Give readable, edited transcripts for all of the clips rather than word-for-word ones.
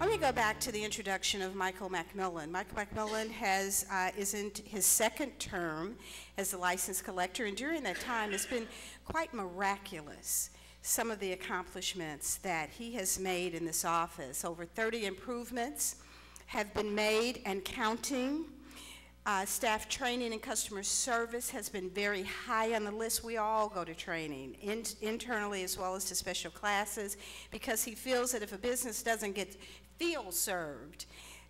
me go back to the introduction of Michael McMillan. Michael McMillan is in his second term as the license collector, and during that time it's been quite miraculous, some of the accomplishments that he has made in this office. Over 30 improvements have been made and counting. Staff training and customer service has been very high on the list. We all go to training, internally as well as to special classes, because he feels that if a business doesn't get field served,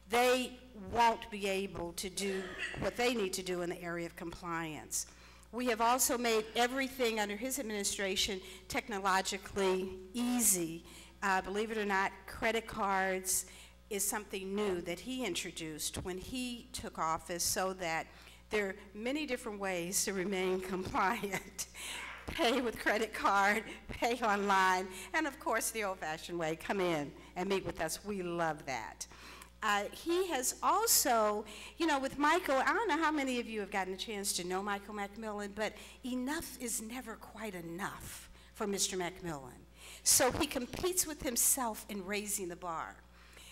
they won't be able to do what they need to do in the area of compliance. We have also made everything under his administration technologically easy. Believe it or not, credit cards is something new that he introduced when he took office, so that there are many different ways to remain compliant. Pay with credit card, pay online, and of course the old-fashioned way, come in and meet with us. We love that. He has also, you know, with Michael, I don't know how many of you have gotten a chance to know Michael McMillan, but enough is never quite enough for Mr. McMillan. So he competes with himself in raising the bar.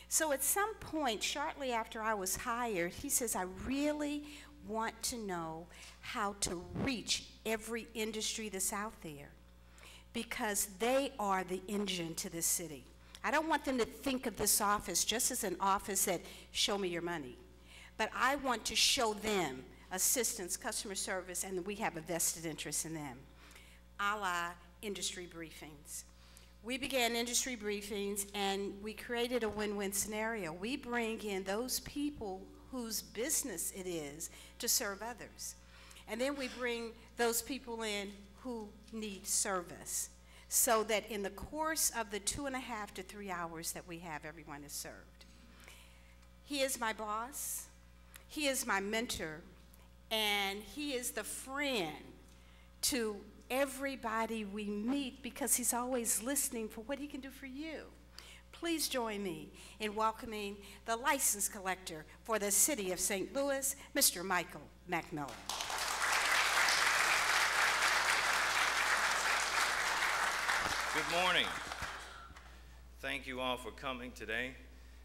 So at some point, shortly after I was hired, he says, I really want to know how to reach every industry that's out there, because they are the engine to this city. I don't want them to think of this office just as an office that show me your money, but I want to show them assistance, customer service, and we have a vested interest in them, a la industry briefings. We began industry briefings, and we created a win-win scenario. We bring in those people whose business it is to serve others. And then we bring those people in who need service, so that in the course of the 2.5 to 3 hours that we have, everyone is served. He is my boss, he is my mentor, and he is the friend to everybody we meet, because he's always listening for what he can do for you. Please join me in welcoming the license collector for the city of St. Louis, Mr. Michael McMillan. Good morning. Thank you all for coming today.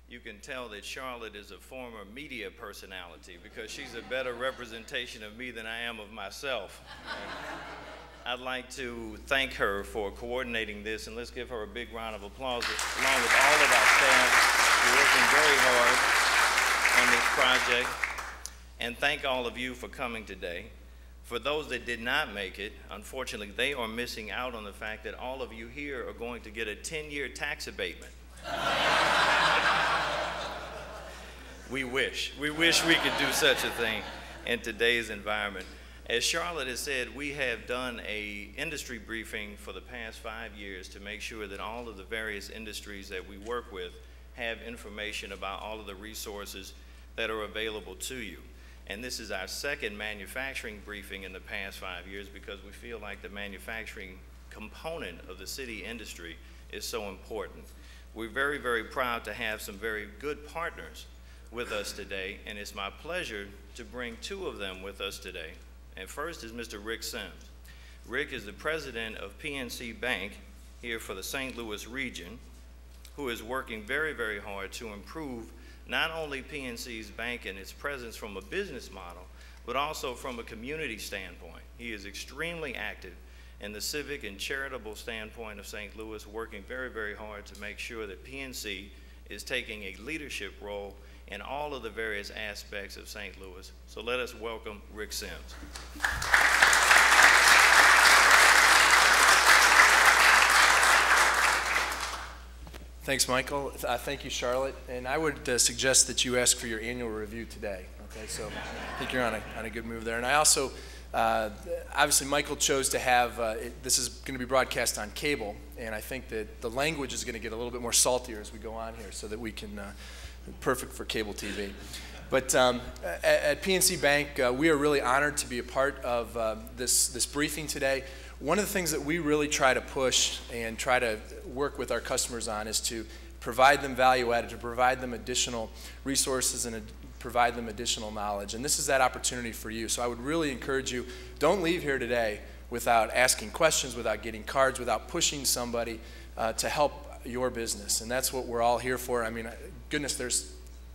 You can tell that Charlotte is a former media personality, because she's a better representation of me than I am of myself. I'd like to thank her for coordinating this, and let's give her a big round of applause, along with all of our staff who are working very hard on this project. And thank all of you for coming today. For those that did not make it, unfortunately, they are missing out on the fact that all of you here are going to get a 10-year tax abatement. We wish we could do such a thing in today's environment. As Charlotte has said, we have done an industry briefing for the past 5 years to make sure that all of the various industries that we work with have information about all of the resources that are available to you. And this is our second manufacturing briefing in the past 5 years, because we feel like the manufacturing component of the city industry is so important. We're very, very proud to have some very good partners with us today, and it's my pleasure to bring two of them with us today. And first is Mr. Rick Sims. Rick is the president of PNC Bank here for the St. Louis region, who is working very, very hard to improve not only PNC's bank and its presence from a business model, but also from a community standpoint. He is extremely active in the civic and charitable standpoint of St. Louis, working very, very hard to make sure that PNC is taking a leadership role in all of the various aspects of St. Louis. So let us welcome Rick Sims. Thanks, Michael. Thank you, Charlotte. And I would suggest that you ask for your annual review today. Okay, so I think you're on a good move there. And I also, obviously, Michael chose to have, this is going to be broadcast on cable, and I think that the language is going to get a little bit more saltier as we go on here, so that we can, perfect for cable TV. But at PNC Bank, we are really honored to be a part of this briefing today. One of the things that we really try to push and try to work with our customers on is to provide them value added, to provide them additional resources and provide them additional knowledge. And this is that opportunity for you. So I would really encourage you, don't leave here today without asking questions, without getting cards, without pushing somebody to help your business. And that's what we're all here for. I mean, goodness, there's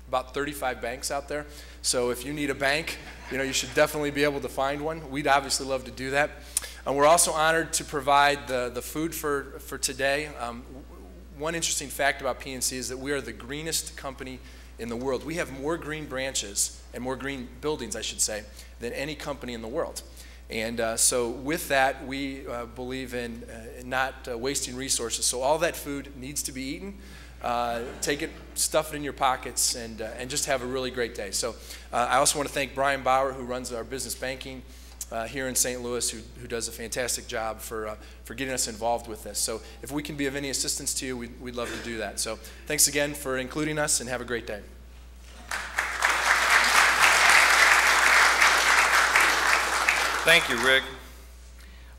about 35 banks out there. So if you need a bank, you should definitely be able to find one. We'd obviously love to do that. And we're also honored to provide the food for today. One interesting fact about PNC is that we are the greenest company in the world. We have more green branches and more green buildings, I should say, than any company in the world. And so with that, we believe in not wasting resources. So all that food needs to be eaten. Take it, stuff it in your pockets, and just have a really great day. So I also want to thank Brian Bauer, who runs our business banking here in St. Louis, who does a fantastic job for getting us involved with this. So if we can be of any assistance to you, we'd love to do that. So thanks again for including us, and have a great day. Thank you, Rick.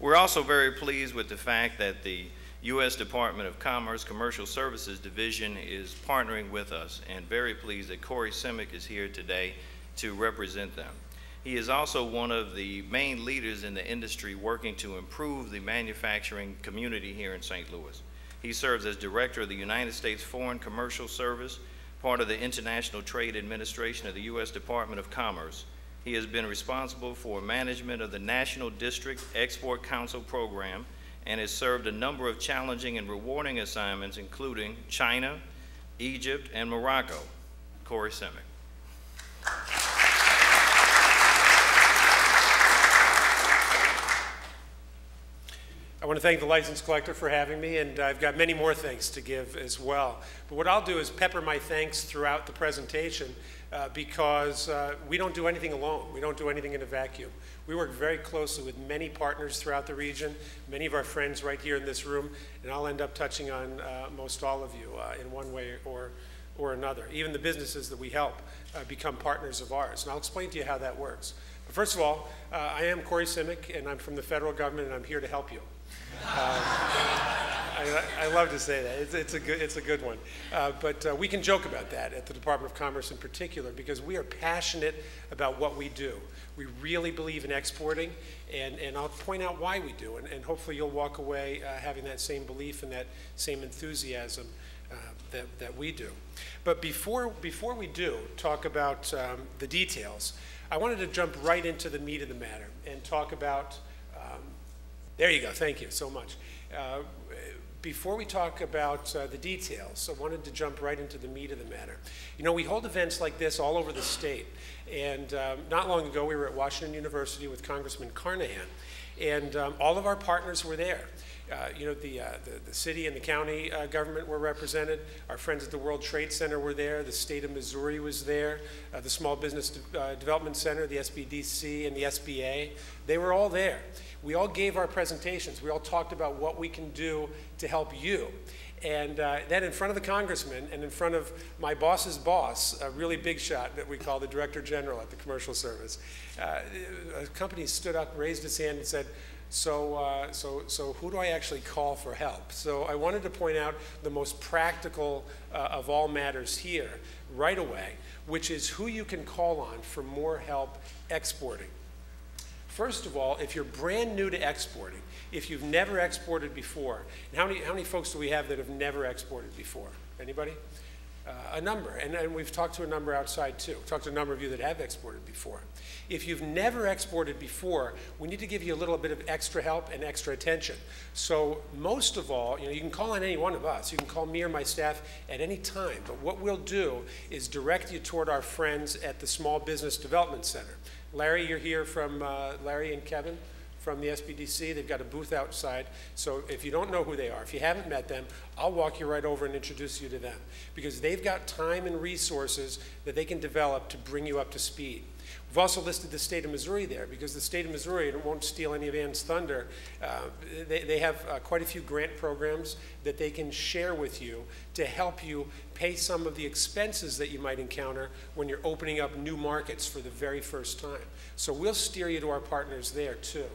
We're also very pleased with the fact that the U.S. Department of Commerce Commercial Services Division is partnering with us, and very pleased that Corey Simic is here today to represent them. He is also one of the main leaders in the industry working to improve the manufacturing community here in St. Louis. He serves as Director of the United States Foreign Commercial Service, part of the International Trade Administration of the U.S. Department of Commerce. He has been responsible for management of the National District Export Council program and has served a number of challenging and rewarding assignments, including China, Egypt, and Morocco. Corey Simic. I want to thank the license collector for having me, and I've got many more thanks to give as well. But what I'll do is pepper my thanks throughout the presentation because we don't do anything alone. We don't do anything in a vacuum. We work very closely with many partners throughout the region, many of our friends right here in this room, and I'll end up touching on most all of you in one way or another. Even the businesses that we help become partners of ours, and I'll explain to you how that works. But first of all, I am Corey Simic, and I'm from the federal government, and I'm here to help you. I love to say that. It's a good one. But we can joke about that at the Department of Commerce in particular because we are passionate about what we do. We really believe in exporting, and I'll point out why we do, and hopefully you'll walk away having that same belief and that same enthusiasm that we do. But before we do talk about the details, I wanted to jump right into the meat of the matter and talk about there you go. Thank you so much. Before we talk about the details, I wanted to jump right into the meat of the matter. You know, we hold events like this all over the state. And not long ago, we were at Washington University with Congressman Carnahan. And all of our partners were there. You know, the city and the county government were represented. Our friends at the World Trade Center were there. The state of Missouri was there. The Small Business Development Center, the SBDC, and the SBA. They were all there. We all gave our presentations. We all talked about what we can do to help you. And then in front of the congressman and in front of my boss's boss, a really big shot that we call the Director General at the Commercial Service, a company stood up, raised his hand and said, so who do I actually call for help? So I wanted to point out the most practical of all matters here right away, which is who you can call on for more help exporting. First of all, if you're brand new to exporting, if you've never exported before, and how many folks do we have that have never exported before? Anybody? A number, and we've talked to a number outside too. We've talked to a number of you that have exported before. If you've never exported before, we need to give you a little bit of extra help and extra attention. So most of all, you know, you can call on any one of us. You can call me or my staff at any time, but what we'll do is direct you toward our friends at the Small Business Development Center. Larry, you're here from, Larry and Kevin from the SBDC. They've got a booth outside. So if you don't know who they are, if you haven't met them, I'll walk you right over and introduce you to them because they've got time and resources that they can develop to bring you up to speed. We've also listed the state of Missouri there because the state of Missouri, and it won't steal any of Ann's thunder, they have quite a few grant programs that they can share with you to help you pay some of the expenses that you might encounter when you're opening up new markets for the very first time. So we'll steer you to our partners there too.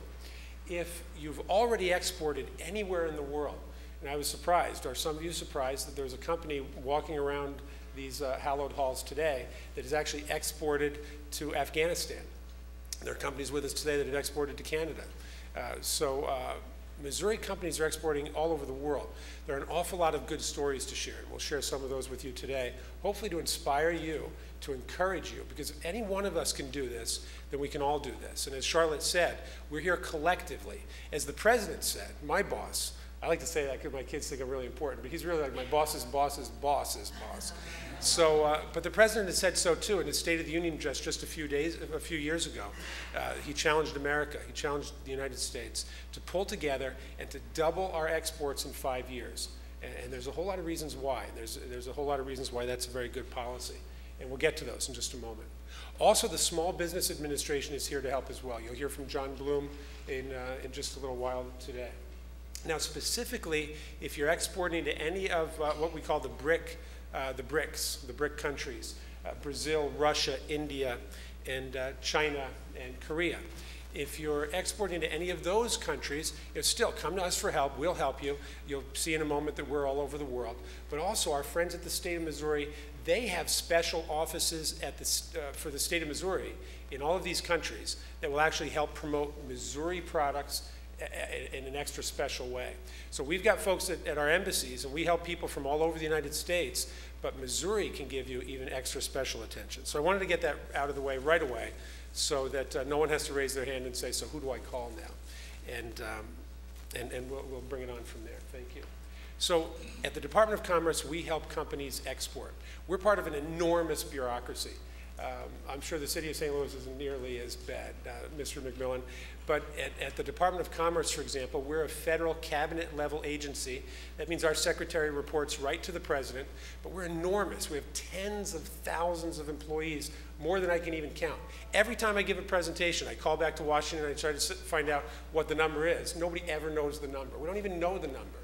If you've already exported anywhere in the world, and I was surprised, are some of you surprised that there's a company walking around these hallowed halls today that has actually exported to Afghanistan. There are companies with us today that have exported to Canada. So Missouri companies are exporting all over the world. There are an awful lot of good stories to share, and we'll share some of those with you today, hopefully to inspire you, to encourage you, because if any one of us can do this, then we can all do this. And as Charlotte said, we're here collectively. As the president said, my boss, I like to say that because my kids think I'm really important, but he's really like my boss's boss's boss's boss. So, but the president has said so too in his State of the Union address just a few years ago. He challenged America, he challenged the United States to pull together and to double our exports in 5 years. And there's a whole lot of reasons why. There's a whole lot of reasons why that's a very good policy. And we'll get to those in just a moment. Also, the Small Business Administration is here to help as well. You'll hear from John Bloom in just a little while today. Now, specifically, if you're exporting to any of what we call the BRICS, the BRIC countries, Brazil, Russia, India, and China, and Korea. If you're exporting to any of those countries, still come to us for help. We'll help you. You'll see in a moment that we're all over the world. But also our friends at the state of Missouri, they have special offices at for the state of Missouri in all of these countries that will actually help promote Missouri products in an extra special way. So we've got folks at our embassies, and we help people from all over the United States, but Missouri can give you even extra special attention. So I wanted to get that out of the way right away so that no one has to raise their hand and say, so who do I call now? And we'll bring it on from there. Thank you. So at the Department of Commerce, we help companies export. We're part of an enormous bureaucracy. I'm sure the city of St. Louis isn't nearly as bad, Mr. McMillan, but at the Department of Commerce, for example, we're a federal cabinet level agency. That means our secretary reports right to the president, but we're enormous. We have tens of thousands of employees, more than I can even count. Every time I give a presentation, I call back to Washington and I try to find out what the number is. Nobody ever knows the number. We don't even know the number.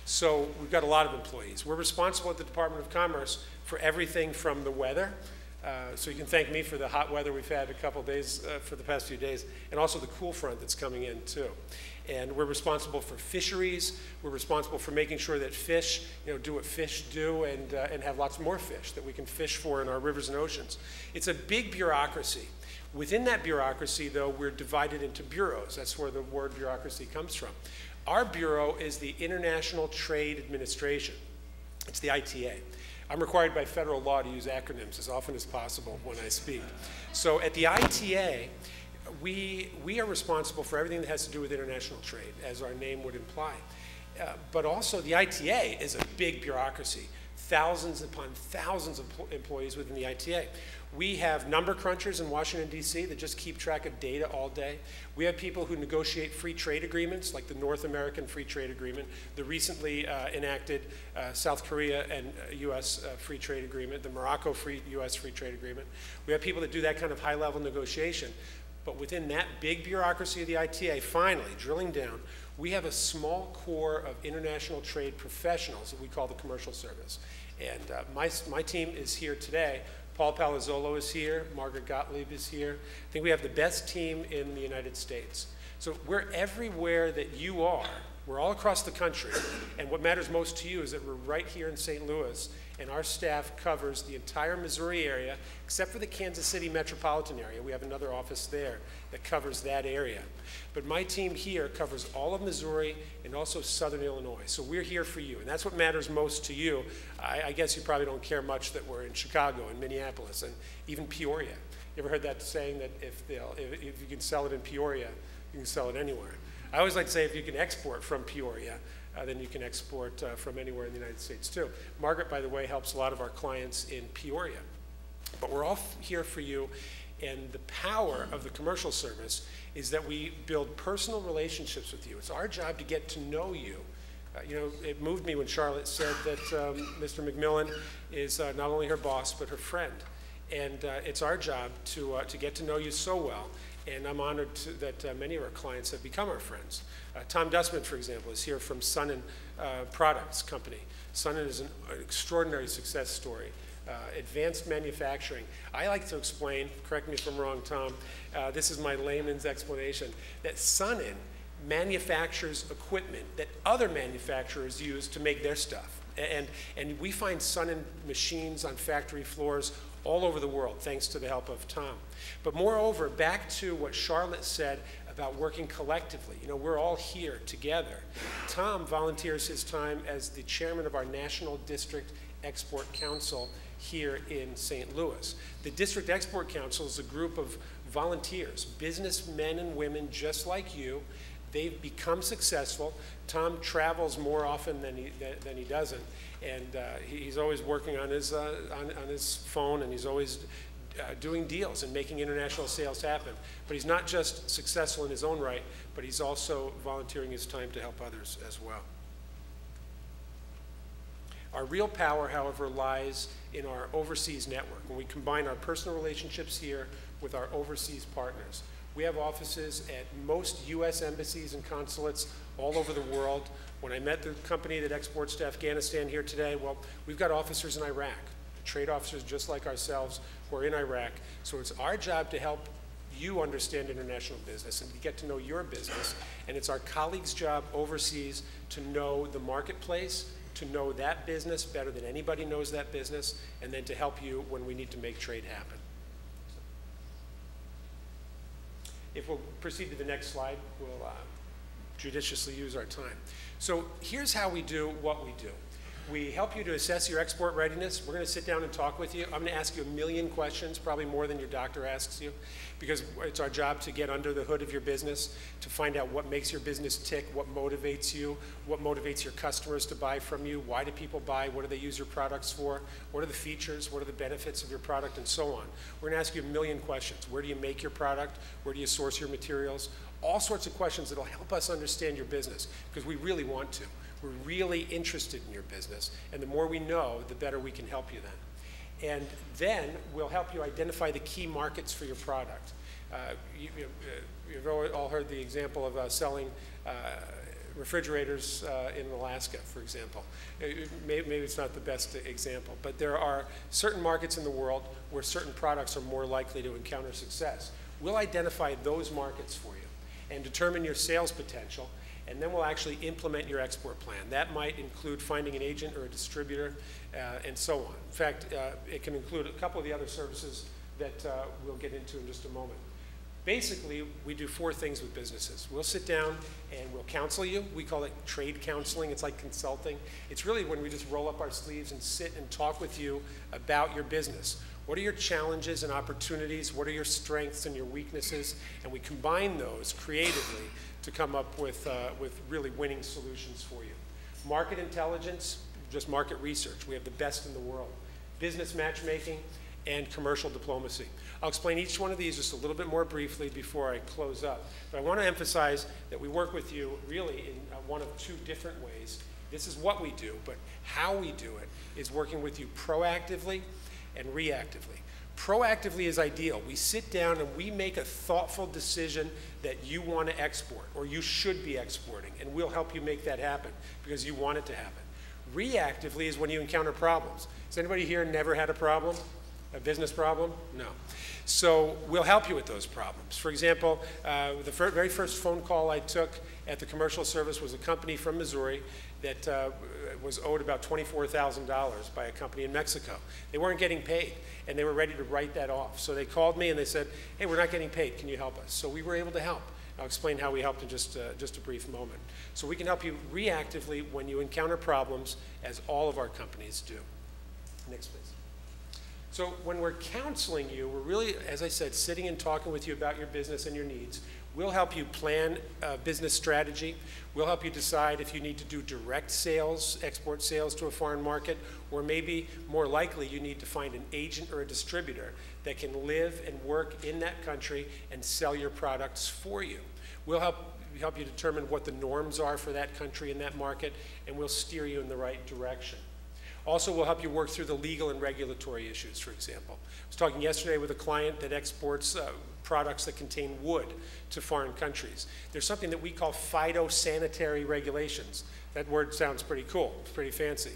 So we've got a lot of employees. We're responsible at the Department of Commerce for everything from the weather. So you can thank me for the hot weather we've had a couple days, for the past few days, and also the cool front that's coming in too. And we're responsible for fisheries. We're responsible for making sure that fish, do what fish do and have lots more fish that we can fish for in our rivers and oceans. It's a big bureaucracy. Within that bureaucracy, though, we're divided into bureaus. That's where the word bureaucracy comes from. Our bureau is the International Trade Administration. It's the ITA. I'm required by federal law to use acronyms as often as possible when I speak. So at the ITA, we are responsible for everything that has to do with international trade, as our name would imply. But also the ITA is a big bureaucracy, thousands upon thousands of employees within the ITA. We have number crunchers in Washington, D.C. that just keep track of data all day. We have people who negotiate free trade agreements, like the North American Free Trade Agreement, the recently enacted South Korea and U.S. Free Trade Agreement, the Morocco U.S. Free Trade Agreement. We have people that do that kind of high-level negotiation. But within that big bureaucracy of the ITA, finally, drilling down, we have a small core of international trade professionals that we call the Commercial Service. And my team is here today. Paul Palazzolo is here, Margaret Gottlieb is here. I think we have the best team in the United States. So we're everywhere that you are. We're all across the country. And what matters most to you is that we're right here in St. Louis, and our staff covers the entire Missouri area, except for the Kansas City metropolitan area. We have another office there that covers that area. But my team here covers all of Missouri and also southern Illinois. So we're here for you, and that's what matters most to you. I guess you probably don't care much that we're in Chicago and Minneapolis and even Peoria. You ever heard that saying that if you can sell it in Peoria, you can sell it anywhere? I always like to say if you can export from Peoria, then you can export from anywhere in the United States too. Margaret, by the way, helps a lot of our clients in Peoria. But we're all here for you, and the power of the Commercial Service is that we build personal relationships with you. It's our job to get to know you. It moved me when Charlotte said that Mr. McMillan is not only her boss, but her friend. And it's our job to get to know you so well. And I'm honored that many of our clients have become our friends. Tom Dustman, for example, is here from Sonnen Products Company. Sonnen is an extraordinary success story. Advanced manufacturing. I like to explain, correct me if I'm wrong, Tom, this is my layman's explanation, that Sonnen manufactures equipment that other manufacturers use to make their stuff. And we find Sonnen machines on factory floors all over the world, thanks to the help of Tom. But moreover, back to what Charlotte said about working collectively. You know, we're all here together. Tom volunteers his time as the chairman of our National District Export Council here in St. Louis. The District Export Council is a group of volunteers, businessmen and women just like you. They've become successful. Tom travels more often than he doesn't, and he's always working on his phone, and he's always doing deals and making international sales happen. But he's not just successful in his own right, but he's also volunteering his time to help others as well. Our real power, however, lies in our overseas network, when we combine our personal relationships here with our overseas partners. We have offices at most U.S. embassies and consulates all over the world. When I met the company that exports to Afghanistan here today, well, we've got officers in Iraq, trade officers just like ourselves who are in Iraq. So it's our job to help you understand international business and to get to know your business. And it's our colleagues' job overseas to know the marketplace, to know that business better than anybody knows that business, and then to help you when we need to make trade happen. If we'll proceed to the next slide, we'll judiciously use our time. So here's how we do what we do. We help you to assess your export readiness. We're going to sit down and talk with you. I'm going to ask you 1,000,000 questions, probably more than your doctor asks you, because it's our job to get under the hood of your business, to find out what makes your business tick, what motivates you, what motivates your customers to buy from you, why do people buy, what do they use your products for, what are the features, what are the benefits of your product, and so on. We're going to ask you 1,000,000 questions. Where do you make your product? Where do you source your materials? All sorts of questions that will help us understand your business, because we really want to. We're really interested in your business, and the more we know, the better we can help you then. And then we'll help you identify the key markets for your product. You've all heard the example of selling refrigerators in Alaska, for example. Maybe it's not the best example, but there are certain markets in the world where certain products are more likely to encounter success. We'll identify those markets for you and determine your sales potential, and then we'll actually implement your export plan. That might include finding an agent or a distributor, and so on. In fact, it can include a couple of the other services that we'll get into in just a moment. Basically, we do 4 things with businesses. We'll sit down and we'll counsel you. We call it trade counseling. It's like consulting. It's really when we just roll up our sleeves and sit and talk with you about your business. What are your challenges and opportunities? What are your strengths and your weaknesses? And we combine those creatively to come up with really winning solutions for you. Market intelligence, just market research. We have the best in the world. Business matchmaking, and commercial diplomacy. I'll explain each one of these just a little bit more briefly before I close up. But I want to emphasize that we work with you really in one of 2 different ways. This is what we do, but how we do it is working with you proactively and reactively. Proactively is ideal. We sit down and we make a thoughtful decision that you want to export or you should be exporting, and we'll help you make that happen because you want it to happen. Reactively is when you encounter problems. Has anybody here never had a problem? A business problem? No. So we'll help you with those problems. For example, the very first phone call I took at the commercial service was a company from Missouri that was owed about $24,000 by a company in Mexico. They weren't getting paid, and they were ready to write that off. So they called me and they said, hey, we're not getting paid. Can you help us? So we were able to help. I'll explain how we helped in just a brief moment. So we can help you reactively when you encounter problems, as all of our companies do. Next, please. So when we're counseling you, we're really, as I said, sitting and talking with you about your business and your needs. We'll help you plan a business strategy. We'll help you decide if you need to do direct sales, export sales to a foreign market, or maybe more likely you need to find an agent or a distributor that can live and work in that country and sell your products for you. We'll help you determine what the norms are for that country and that market, and we'll steer you in the right direction. Also, we'll help you work through the legal and regulatory issues, for example. I was talking yesterday with a client that exports products that contain wood to foreign countries. There's something that we call phytosanitary regulations. That word sounds pretty cool, it's pretty fancy.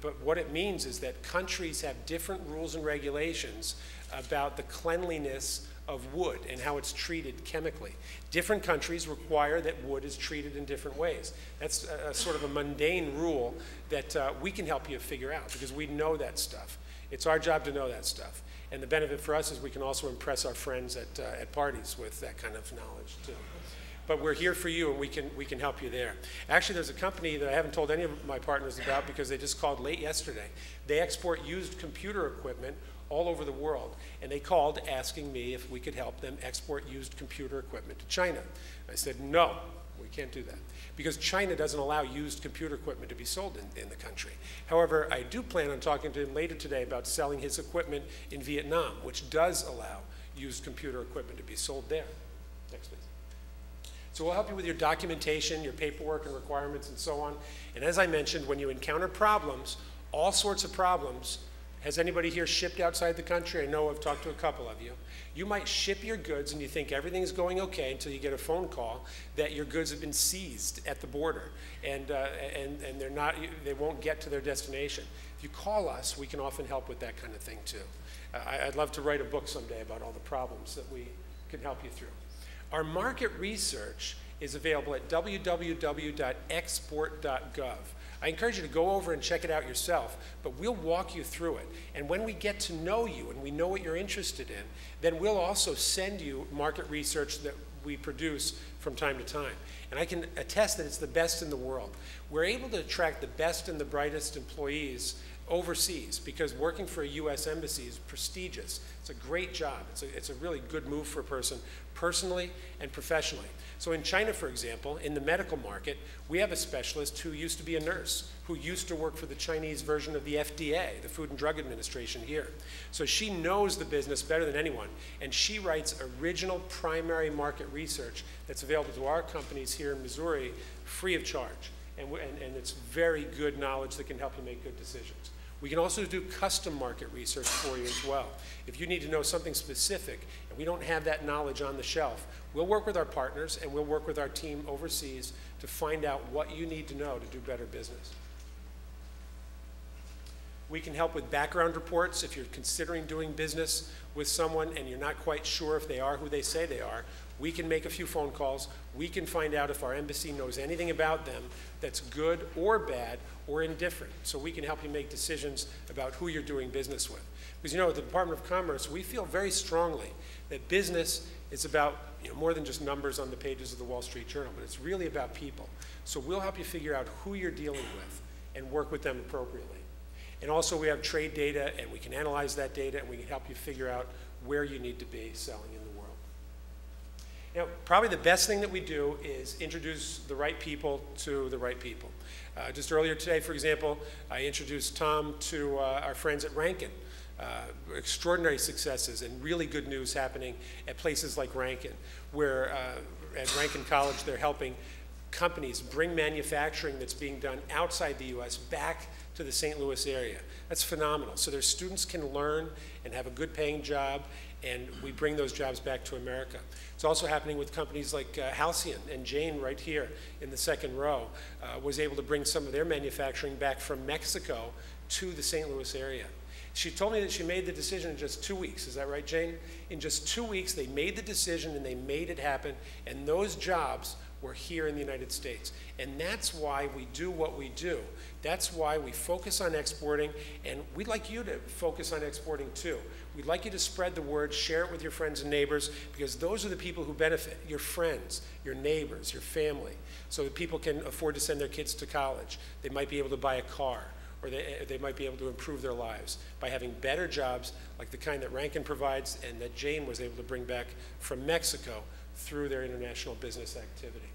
But what it means is that countries have different rules and regulations about the cleanliness of wood and how it's treated chemically. Different countries require that wood is treated in different ways. That's a sort of a mundane rule that we can help you figure out because we know that stuff. It's our job to know that stuff. And the benefit for us is we can also impress our friends at parties with that kind of knowledge too. But we're here for you, and we can help you there. Actually, there's a company that I haven't told any of my partners about because they just called late yesterday. They export used computer equipment all over the world, and they called asking me if we could help them export used computer equipment to China. I said, no, we can't do that, because China doesn't allow used computer equipment to be sold in the country. However, I do plan on talking to him later today about selling his equipment in Vietnam, which does allow used computer equipment to be sold there. Next, please. So we'll help you with your documentation, your paperwork and requirements and so on. And as I mentioned, when you encounter problems, all sorts of problems, has anybody here shipped outside the country? I know I've talked to a couple of you. You might ship your goods and you think everything's going okay until you get a phone call that your goods have been seized at the border and they won't get to their destination. If you call us, we can often help with that kind of thing too. I'd love to write a book someday about all the problems that we can help you through. Our market research is available at www.export.gov. I encourage you to go over and check it out yourself, but we'll walk you through it. And when we get to know you and we know what you're interested in, then we'll also send you market research that we produce from time to time. And I can attest that it's the best in the world. We're able to attract the best and the brightest employees overseas because working for a U.S. embassy is prestigious. It's a great job. It's a really good move for a person personally and professionally. So in China, for example, in the medical market, we have a specialist who used to be a nurse, who used to work for the Chinese version of the FDA, the Food and Drug Administration here. So she knows the business better than anyone, and she writes original primary market research that's available to our companies here in Missouri free of charge. And it's very good knowledge that can help you make good decisions. We can also do custom market research for you as well. If you need to know something specific and we don't have that knowledge on the shelf, we'll work with our partners and we'll work with our team overseas to find out what you need to know to do better business. We can help with background reports if you're considering doing business with someone and you're not quite sure if they are who they say they are. We can make a few phone calls. We can find out if our embassy knows anything about them that's good or bad or indifferent. So we can help you make decisions about who you're doing business with. Because at the Department of Commerce, we feel very strongly that business is about more than just numbers on the pages of the Wall Street Journal, but it's really about people. So we'll help you figure out who you're dealing with and work with them appropriately. And also we have trade data, and we can analyze that data, and we can help you figure out where you need to be selling in the world. Probably the best thing that we do is introduce the right people to the right people. Just earlier today, for example, I introduced Tom to our friends at Ranken. Extraordinary successes and really good news happening at places like Ranken, where at Ranken College they're helping companies bring manufacturing that's being done outside the U.S. back to the St. Louis area. That's phenomenal. So their students can learn and have a good paying job, and we bring those jobs back to America. It's also happening with companies like Halcyon, and Jane right here in the second row was able to bring some of their manufacturing back from Mexico to the St. Louis area. She told me that she made the decision in just 2 weeks. Is that right, Jane? In just 2 weeks, they made the decision and they made it happen, and those jobs were here in the United States. And that's why we do what we do. That's why we focus on exporting, and we'd like you to focus on exporting too. We'd like you to spread the word, share it with your friends and neighbors, because those are the people who benefit, your friends, your neighbors, your family, so that people can afford to send their kids to college. They might be able to buy a car, or they might be able to improve their lives by having better jobs like the kind that Ranken provides and that Jane was able to bring back from Mexico through their international business activity.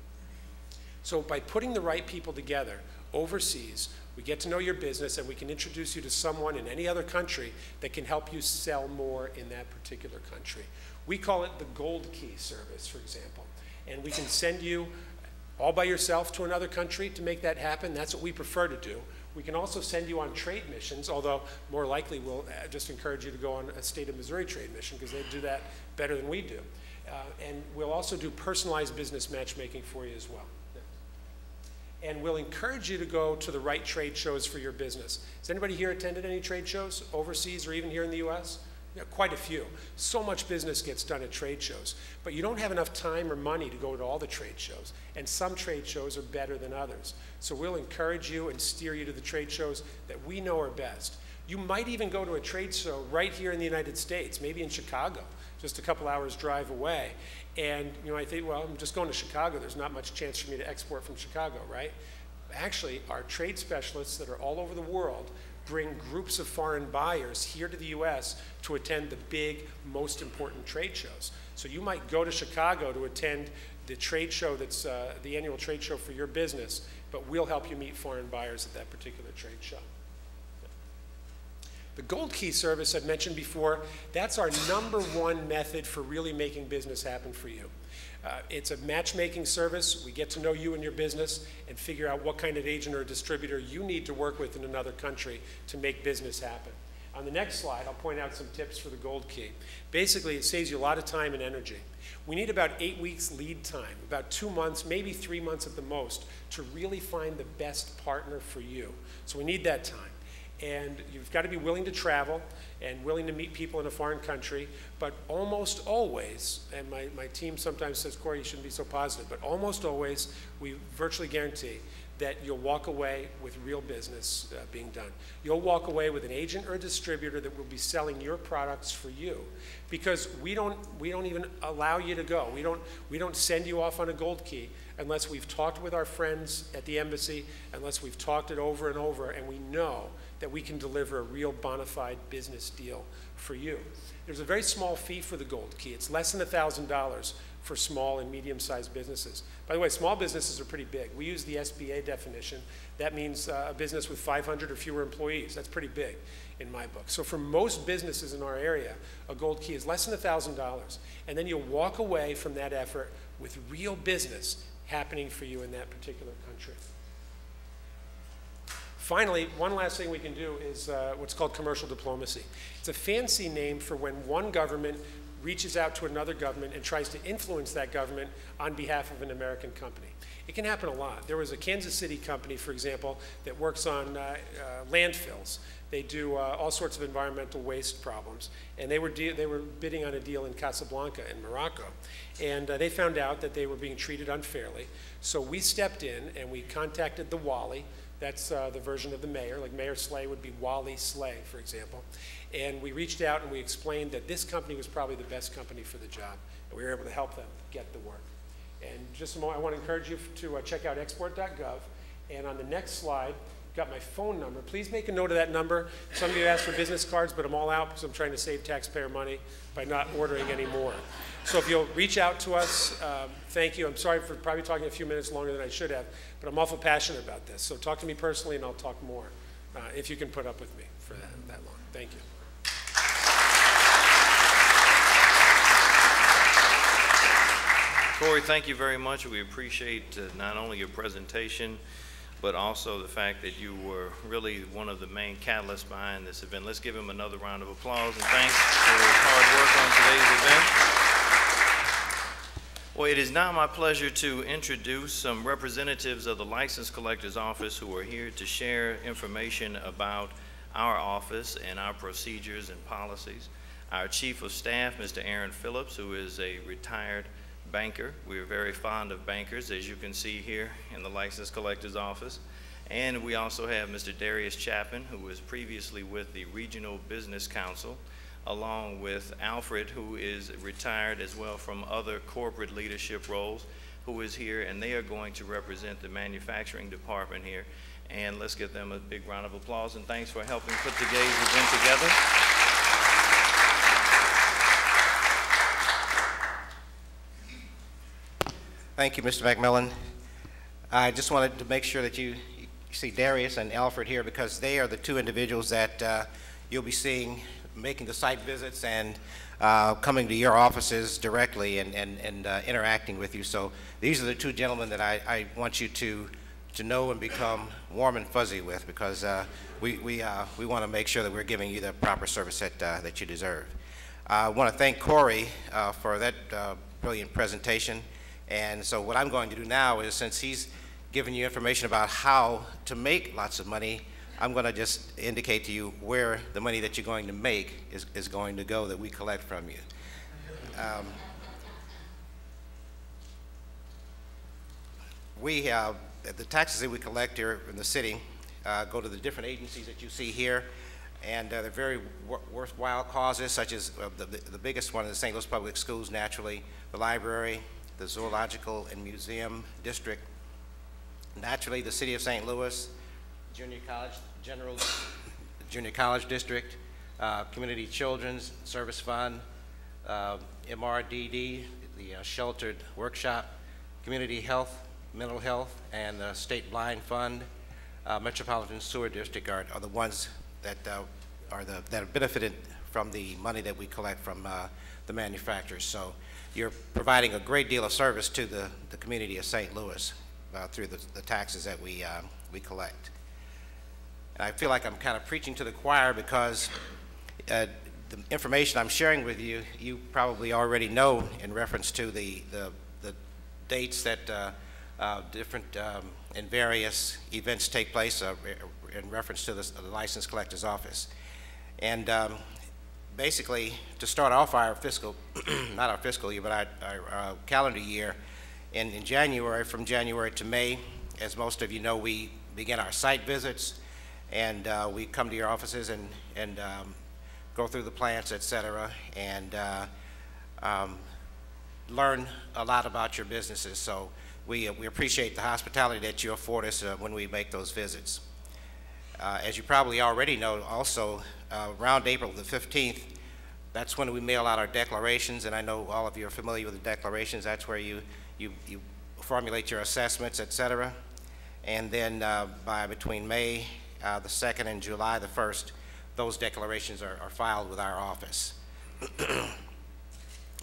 So by putting the right people together overseas, we get to know your business and we can introduce you to someone in any other country that can help you sell more in that particular country. We call it the Gold Key service, for example. And we can send you all by yourself to another country to make that happen. That's what we prefer to do. We can also send you on trade missions, although more likely we'll just encourage you to go on a state of Missouri trade mission because they do that better than we do. And we'll also do personalized business matchmaking for you as well. And we'll encourage you to go to the right trade shows for your business. Has anybody here attended any trade shows overseas or even here in the US? Yeah, quite a few. So much business gets done at trade shows, but you don't have enough time or money to go to all the trade shows, and some trade shows are better than others. So we'll encourage you and steer you to the trade shows that we know are best. You might even go to a trade show right here in the United States, maybe in Chicago, just a couple hours drive away. And you know, I think, well, I'm just going to Chicago. There's not much chance for me to export from Chicago, right? Actually, our trade specialists that are all over the world bring groups of foreign buyers here to the US to attend the big, most important trade shows. So you might go to Chicago to attend the trade show that's the annual trade show for your business, but we'll help you meet foreign buyers at that particular trade show. The Gold Key service I've mentioned before, that's our #1 method for really making business happen for you. It's a matchmaking service. We get to know you and your business and figure out what kind of agent or distributor you need to work with in another country to make business happen. On the next slide, I'll point out some tips for the Gold Key. Basically, it saves you a lot of time and energy. We need about 8 weeks lead time, about 2 months, maybe 3 months at the most, to really find the best partner for you. So we need that time. And you've got to be willing to travel and willing to meet people in a foreign country, but almost always, and my team sometimes says, Corey, you shouldn't be so positive, but almost always, we virtually guarantee that you'll walk away with real business being done. You'll walk away with an agent or a distributor that will be selling your products for you, because we don't even allow you to go. We don't send you off on a Gold Key unless we've talked with our friends at the embassy, unless we've talked it over and over, and we know that we can deliver a real bona fide business deal for you. There's a very small fee for the Gold Key. It's less than $1,000 for small and medium-sized businesses. By the way, small businesses are pretty big. We use the SBA definition. That means a business with 500 or fewer employees. That's pretty big in my book. So for most businesses in our area, a Gold Key is less than $1,000. And then you'll walk away from that effort with real business happening for you in that particular country. Finally, one last thing we can do is what's called commercial diplomacy. It's a fancy name for when one government reaches out to another government and tries to influence that government on behalf of an American company. It can happen a lot. There was a Kansas City company, for example, that works on landfills. They do all sorts of environmental waste problems. And they were bidding on a deal in Casablanca in Morocco. And they found out that they were being treated unfairly. So we stepped in and we contacted the Wali. That's the version of the mayor. Like Mayor Slay would be Wally Slay, for example. And we reached out and we explained that this company was probably the best company for the job. And we were able to help them get the work. And just a moment, I want to encourage you to check out export.gov. And on the next slide, I've got my phone number. Please make a note of that number. Some of you asked for business cards, but I'm all out because I'm trying to save taxpayer money by not ordering any more. So if you'll reach out to us, thank you. I'm sorry for probably talking a few minutes longer than I should have, but I'm awful passionate about this. So talk to me personally and I'll talk more if you can put up with me for that long. Thank you. Corey, thank you very much. We appreciate not only your presentation, but also the fact that you were really one of the main catalysts behind this event. Let's give him another round of applause and thanks for his hard work on today's event. Well, it is now my pleasure to introduce some representatives of the License Collector's Office who are here to share information about our office and our procedures and policies. Our Chief of Staff, Mr. Aaron Phillips, who is a retired banker. We are very fond of bankers, as you can see here in the License Collector's Office. And we also have Mr. Darius Chapman, who was previously with the Regional Business Council, along with Alfred, who is retired as well from other corporate leadership roles, who is here, and they are going to represent the manufacturing department here. And let's give them a big round of applause, and thanks for helping put today's event together. Thank you, Mr. McMillan. I just wanted to make sure that you see Darius and Alfred here because they are the two individuals that you'll be seeing making the site visits and coming to your offices directly and interacting with you. So these are the two gentlemen that I want you to know and become warm and fuzzy with because we want to make sure that we're giving you the proper service that you deserve. I want to thank Corey for that brilliant presentation. And so what I'm going to do now is, since he's given you information about how to make lots of money, I'm going to just indicate to you where the money that you're going to make is going to go that we collect from you. The taxes that we collect here in the city go to the different agencies that you see here, And they're very worthwhile causes, such as the biggest one is the St. Louis Public Schools, naturally, the library, the Zoological and Museum District, naturally the City of St. Louis, Junior College District, Community Children's Service Fund, MRDD, the Sheltered Workshop, Community Health, Mental Health, and the State Blind Fund, Metropolitan Sewer District are the ones that that have benefited from the money that we collect from the manufacturers. So you're providing a great deal of service to the community of St. Louis through the taxes that we collect. And I feel like I'm kind of preaching to the choir because the information I'm sharing with you, you probably already know in reference to the dates that different and various events take place in reference to the License Collector's Office. And basically, to start off our fiscal, not our fiscal year, but our calendar year, in January, from January to May, as most of you know, we begin our site visits, and we come to your offices and go through the plants, et cetera, and learn a lot about your businesses. So we appreciate the hospitality that you afford us when we make those visits. As you probably already know, also, around April the 15th, that's when we mail out our declarations, and I know all of you are familiar with the declarations. That's where you formulate your assessments, et cetera. And then between May the 2nd and July the 1st, those declarations are filed with our office.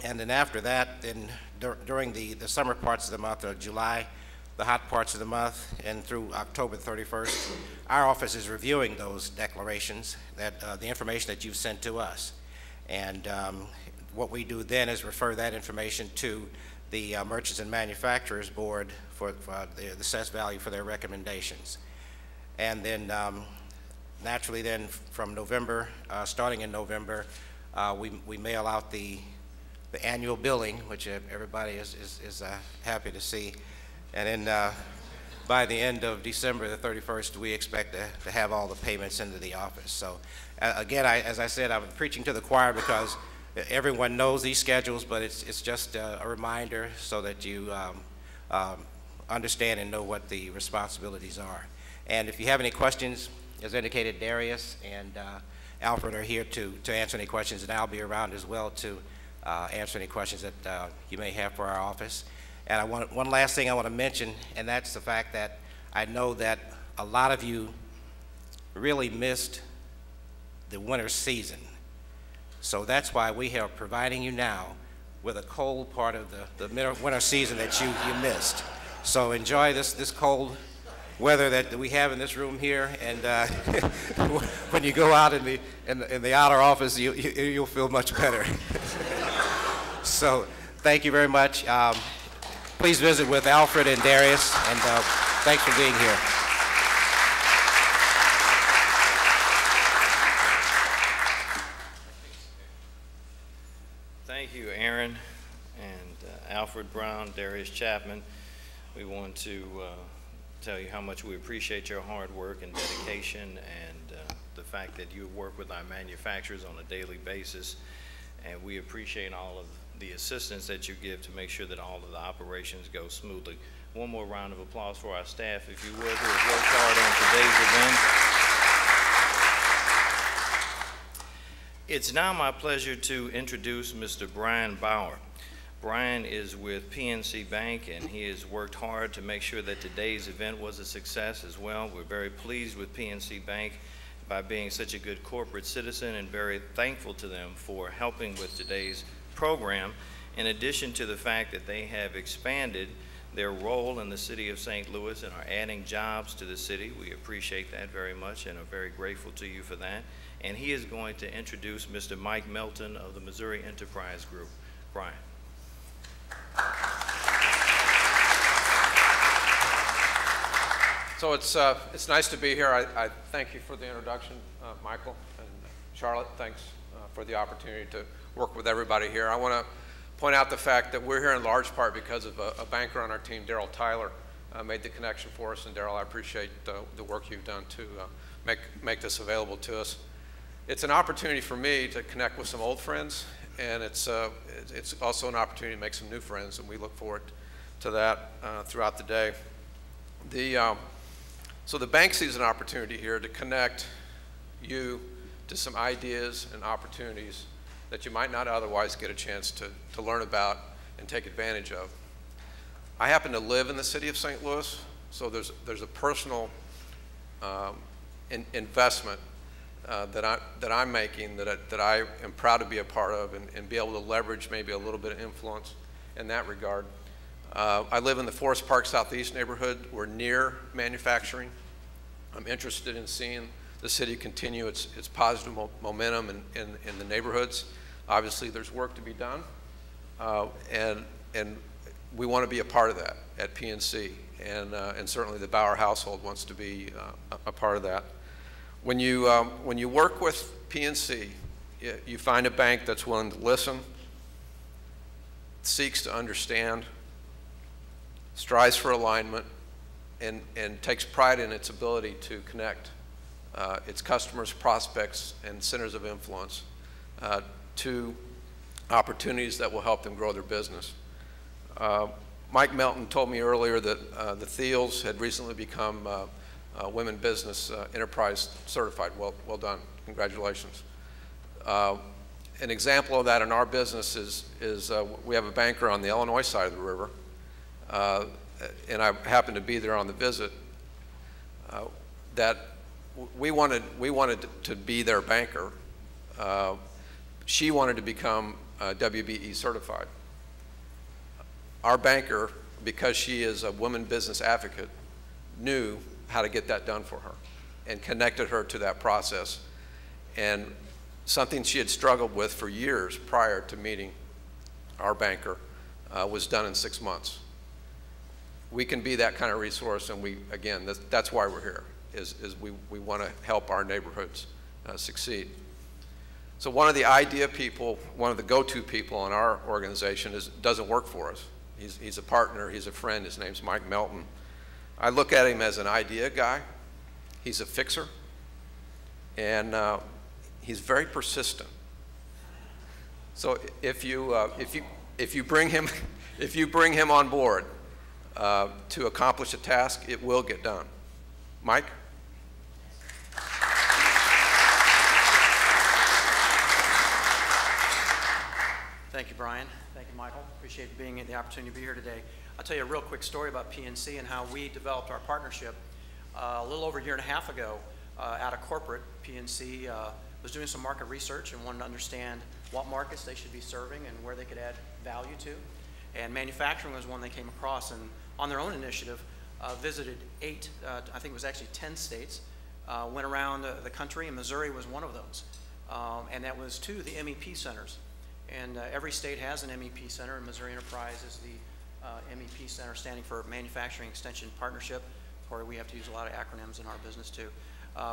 And then after that, then during the summer parts of the month of July, the hot parts of the month, and through October 31st, our office is reviewing those declarations, the information that you've sent to us. And what we do then is refer that information to the Merchants and Manufacturers Board for the assessed value for their recommendations. And then naturally then from November, starting in November, we mail out the annual billing, which everybody is happy to see. And then by the end of December the 31st, we expect to have all the payments into the office. So again, as I said, I'm preaching to the choir because everyone knows these schedules, but it's just a reminder so that you understand and know what the responsibilities are. And if you have any questions, as indicated, Darius and Alfred are here to answer any questions, and I'll be around as well to answer any questions that you may have for our office. And one last thing I want to mention, and that's the fact that I know that a lot of you really missed the winter season. So that's why we are providing you now with a cold part of the winter season that you missed. So enjoy this cold weather that we have in this room here, and when you go out in the outer office, you'll feel much better. So thank you very much. Please visit with Alfred and Darius, and thanks for being here. Thank you, Aaron and Alfred Brown, Darius Chapman. We want to tell you how much we appreciate your hard work and dedication, and the fact that you work with our manufacturers on a daily basis, and we appreciate all of the assistance that you give to make sure that all of the operations go smoothly. One more round of applause for our staff, if you would, who have worked hard on today's event. It's now my pleasure to introduce Mr. Brian Bauer. Brian is with PNC Bank, and he has worked hard to make sure that today's event was a success as well. We're very pleased with PNC Bank by being such a good corporate citizen, and very thankful to them for helping with today's program, in addition to the fact that they have expanded their role in the city of St. Louis and are adding jobs to the city. We appreciate that very much and are very grateful to you for that. And he is going to introduce Mr. Mike Melton of the Missouri Enterprise Group. Brian. So it's nice to be here. I thank you for the introduction, Michael, and Charlotte. Thanks for the opportunity to work with everybody here. I want to point out the fact that we're here in large part because of a banker on our team, Daryl Tyler, made the connection for us. And Daryl, I appreciate the work you've done to make this available to us. It's an opportunity for me to connect with some old friends, and it's also an opportunity to make some new friends, and we look forward to that throughout the day. So the bank sees an opportunity here to connect you to some ideas and opportunities that you might not otherwise get a chance to learn about and take advantage of. I happen to live in the city of St. Louis, so there's a personal investment that I'm making that I am proud to be a part of and be able to leverage maybe a little bit of influence in that regard. I live in the Forest Park Southeast neighborhood. We're near manufacturing. I'm interested in seeing the city continue its positive momentum in the neighborhoods. Obviously, there's work to be done, and we want to be a part of that at PNC, and certainly the Bauer household wants to be a part of that. When you work with PNC, you find a bank that's willing to listen, seeks to understand, strives for alignment, and takes pride in its ability to connect its customers, prospects, and centers of influence to opportunities that will help them grow their business. Mike Melton told me earlier that the Thiels had recently become Women Business Enterprise Certified. Well done. Congratulations. An example of that in our business is we have a banker on the Illinois side of the river, and I happened to be there on the visit, that we wanted to be their banker. She wanted to become WBE certified. Our banker, because she is a woman business advocate, knew how to get that done for her and connected her to that process. And something she had struggled with for years prior to meeting our banker was done in 6 months. We can be that kind of resource, and again, that's why we're here, is we want to help our neighborhoods succeed. So one of the idea people, one of the go-to people in our organization doesn't work for us. He's a partner, he's a friend, his name's Mike Melton. I look at him as an idea guy. He's a fixer, and he's very persistent. So if you bring him on board to accomplish a task, it will get done. Mike? Thank you, Brian. Thank you, Michael. Appreciate the opportunity to be here today. I'll tell you a real quick story about PNC and how we developed our partnership. A little over a year and a half ago, out of corporate, PNC was doing some market research and wanted to understand what markets they should be serving and where they could add value to. And manufacturing was one they came across, and on their own initiative, visited 8, I think it was actually 10 states, went around the country, and Missouri was one of those. And that was to the MEP centers. And every state has an MEP center, and Missouri Enterprise is the MEP Center, standing for Manufacturing Extension Partnership. Or we have to use a lot of acronyms in our business too.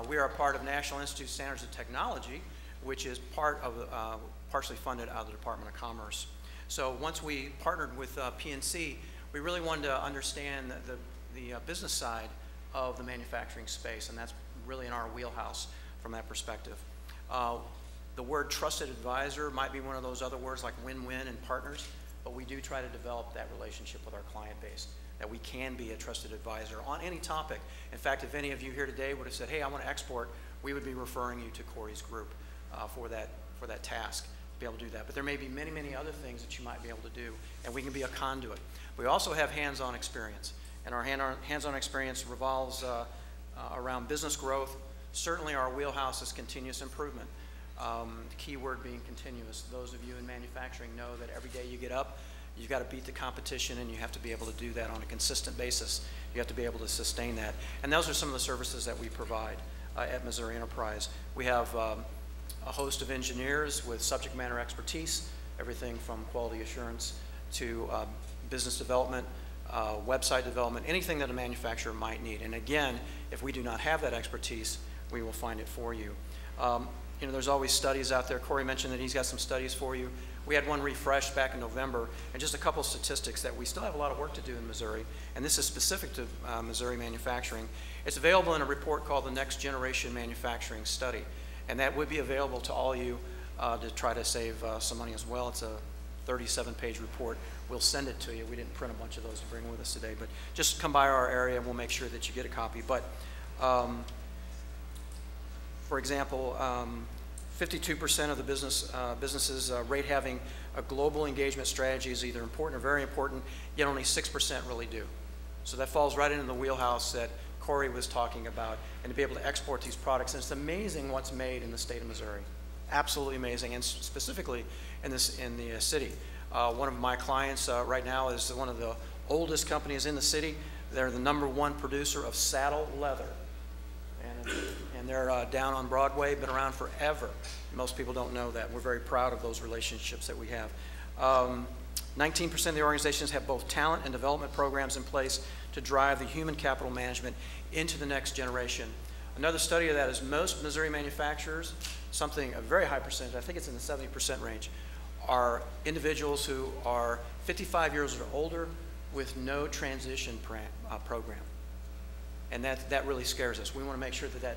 We are a part of National Institute of Standards and Technology, which is part of partially funded out of the Department of Commerce. So once we partnered with PNC, we really wanted to understand the business side of the manufacturing space, and that's really in our wheelhouse from that perspective. The word trusted advisor might be one of those other words like win-win and partners, but we do try to develop that relationship with our client base, that we can be a trusted advisor on any topic. In fact, if any of you here today would have said, hey, I want to export, we would be referring you to Corey's group for that task, to be able to do that. But there may be many, many other things that you might be able to do, and we can be a conduit. We also have hands-on experience, and our hands-on experience revolves around business growth. Certainly our wheelhouse is continuous improvement. The key word being continuous. Those of you in manufacturing know that every day you get up, you've got to beat the competition, and you have to be able to do that on a consistent basis. You have to be able to sustain that. And those are some of the services that we provide at Missouri Enterprise. We have a host of engineers with subject matter expertise, everything from quality assurance to business development, website development, anything that a manufacturer might need. And again, if we do not have that expertise, we will find it for you. You know, there's always studies out there. Corey mentioned that he's got some studies for you. We had one refreshed back in November, and just a couple statistics that we still have a lot of work to do in Missouri, and this is specific to Missouri manufacturing. It's available in a report called the Next Generation Manufacturing Study. And that would be available to all you to try to save some money as well. It's a 37-page report. We'll send it to you. We didn't print a bunch of those to bring with us today, but just come by our area and we'll make sure that you get a copy. But for example, 52% of the businesses rate having a global engagement strategy is either important or very important, yet only 6% really do. So that falls right into the wheelhouse that Corey was talking about, and to be able to export these products. And it's amazing what's made in the state of Missouri. Absolutely amazing, and specifically in the city. One of my clients right now is one of the oldest companies in the city. They're the #1 producer of saddle leather. And they're down on Broadway, been around forever. Most people don't know that. We're very proud of those relationships that we have. 19% of the organizations have both talent and development programs in place to drive the human capital management into the next generation. Another study of that is most Missouri manufacturers, a very high percentage, I think it's in the 70% range, are individuals who are 55 years or older with no transition program. And that really scares us. We want to make sure that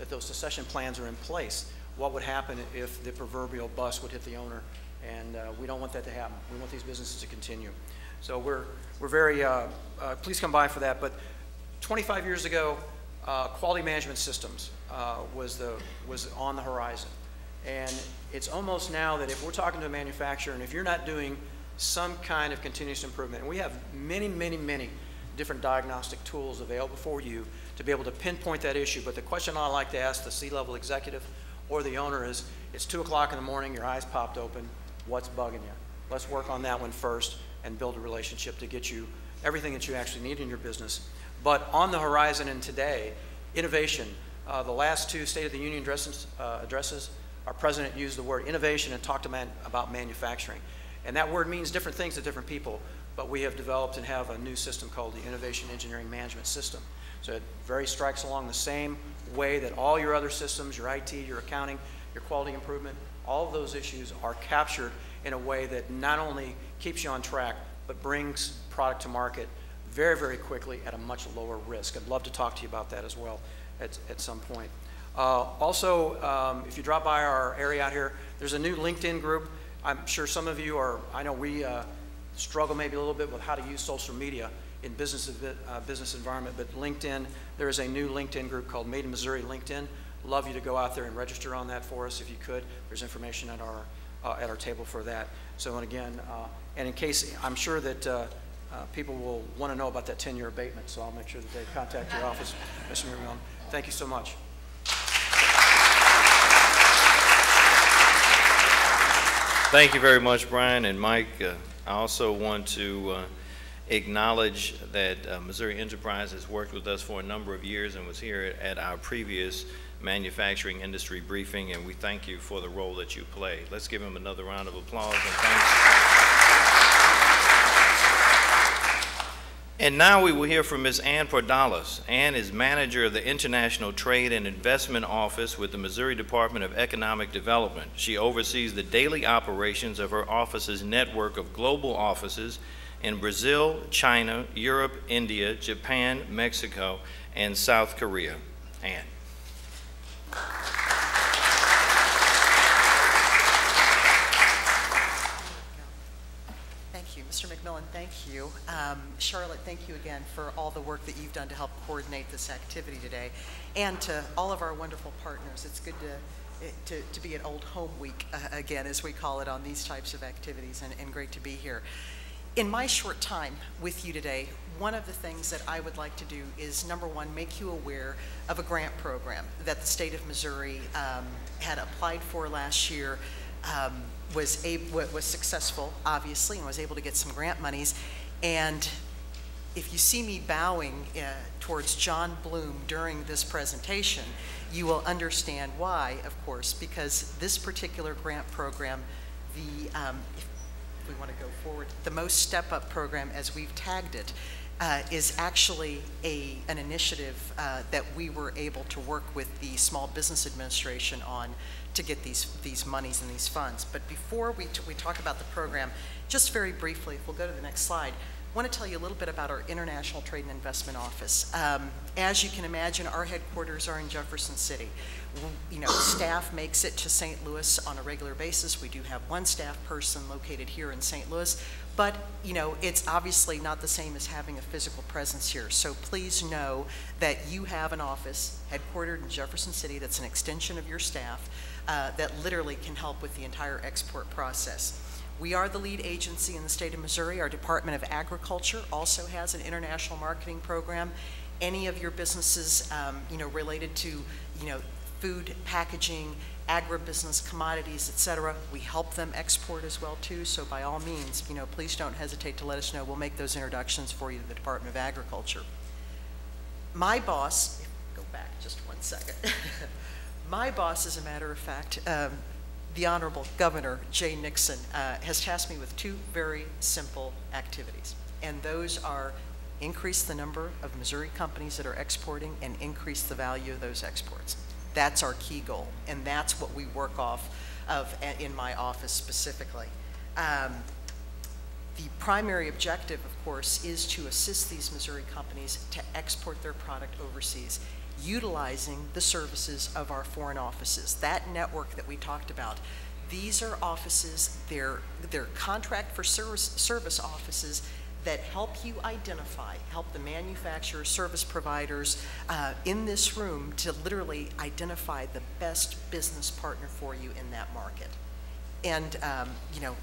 those succession plans are in place. What would happen if the proverbial bus would hit the owner? And we don't want that to happen. We want these businesses to continue. So we're very, please come by for that. But 25 years ago, quality management systems was on the horizon. And it's almost now that if we're talking to a manufacturer and if you're not doing some kind of continuous improvement, and we have many, many, many different diagnostic tools available for you to be able to pinpoint that issue. But the question I like to ask the C-level executive or the owner is, it's 2 o'clock in the morning, your eyes popped open, what's bugging you? Let's work on that one first and build a relationship to get you everything that you actually need in your business. But on the horizon and today, innovation. The last 2 State of the Union addresses, our president used the word innovation and talked about manufacturing. And that word means different things to different people, but we have developed and have a new system called the Innovation Engineering Management System. So it very strikes along the same way that all your other systems, your IT, your accounting, your quality improvement, all of those issues are captured in a way that not only keeps you on track, but brings product to market very, very quickly at a much lower risk. I'd love to talk to you about that as well at some point. Also, if you drop by our area out here, there's a new LinkedIn group. I'm sure some of you are, I know we struggle maybe a little bit with how to use social media in business environment, but LinkedIn, there is a new LinkedIn group called Made in Missouri LinkedIn. Love you to go out there and register on that for us if you could. There's information at our table for that. So, and again, and in case, I'm sure that people will want to know about that 10-year abatement, so I'll make sure that they contact your office, Mr. McMillan. Thank you so much. Thank you very much, Brian and Mike. I also want to acknowledge that Missouri Enterprise has worked with us for a number of years and was here at our previous manufacturing industry briefing, and we thank you for the role that you play. Let's give him another round of applause and thanks. And now we will hear from Ms. Ann Pordalis. Ann is manager of the International Trade and Investment Office with the Missouri Department of Economic Development. She oversees the daily operations of her office's network of global offices in Brazil, China, Europe, India, Japan, Mexico, and South Korea. Ann. Thank you. Mr. McMillan, thank you. Charlotte, thank you again for all the work that you've done to help coordinate this activity today. And to all of our wonderful partners, it's good to be at Old Home Week again, as we call it, on these types of activities, and great to be here. In my short time with you today, one of the things that I would like to do is, number one, make you aware of a grant program that the state of Missouri had applied for last year, was successful, obviously, and was able to get some grant monies. And if you see me bowing towards John Bloom during this presentation, you will understand why, of course, because this particular grant program, if we want to go forward, the Most Step Up program, as we've tagged it, is actually an initiative that we were able to work with the Small Business Administration on to get these monies and these funds. But before we talk about the program, just very briefly, if we'll go to the next slide, I want to tell you a little bit about our International Trade and Investment Office. As you can imagine, our headquarters are in Jefferson City. You know, staff makes it to St. Louis on a regular basis. We do have one staff person located here in St. Louis, but you know, it's obviously not the same as having a physical presence here. So please know that you have an office headquartered in Jefferson City that's an extension of your staff that literally can help with the entire export process. We are the lead agency in the state of Missouri. Our Department of Agriculture also has an international marketing program. Any of your businesses, you know, related to, you know, food, packaging, agribusiness, commodities, et cetera, we help them export as well too. So by all means, you know, please don't hesitate to let us know. We'll make those introductions for you to the Department of Agriculture. My boss, go back just one second. My boss, as a matter of fact, the Honorable Governor Jay Nixon has tasked me with two very simple activities, and those are increase the number of Missouri companies that are exporting and increase the value of those exports. That's our key goal, and that's what we work off of in my office specifically. The primary objective, of course, is to assist these Missouri companies to export their product overseas, utilizing the services of our foreign offices. That network that we talked about, these are offices, they're contract for service offices that help you identify, help the manufacturers, service providers in this room to literally identify the best business partner for you in that market. And, you know,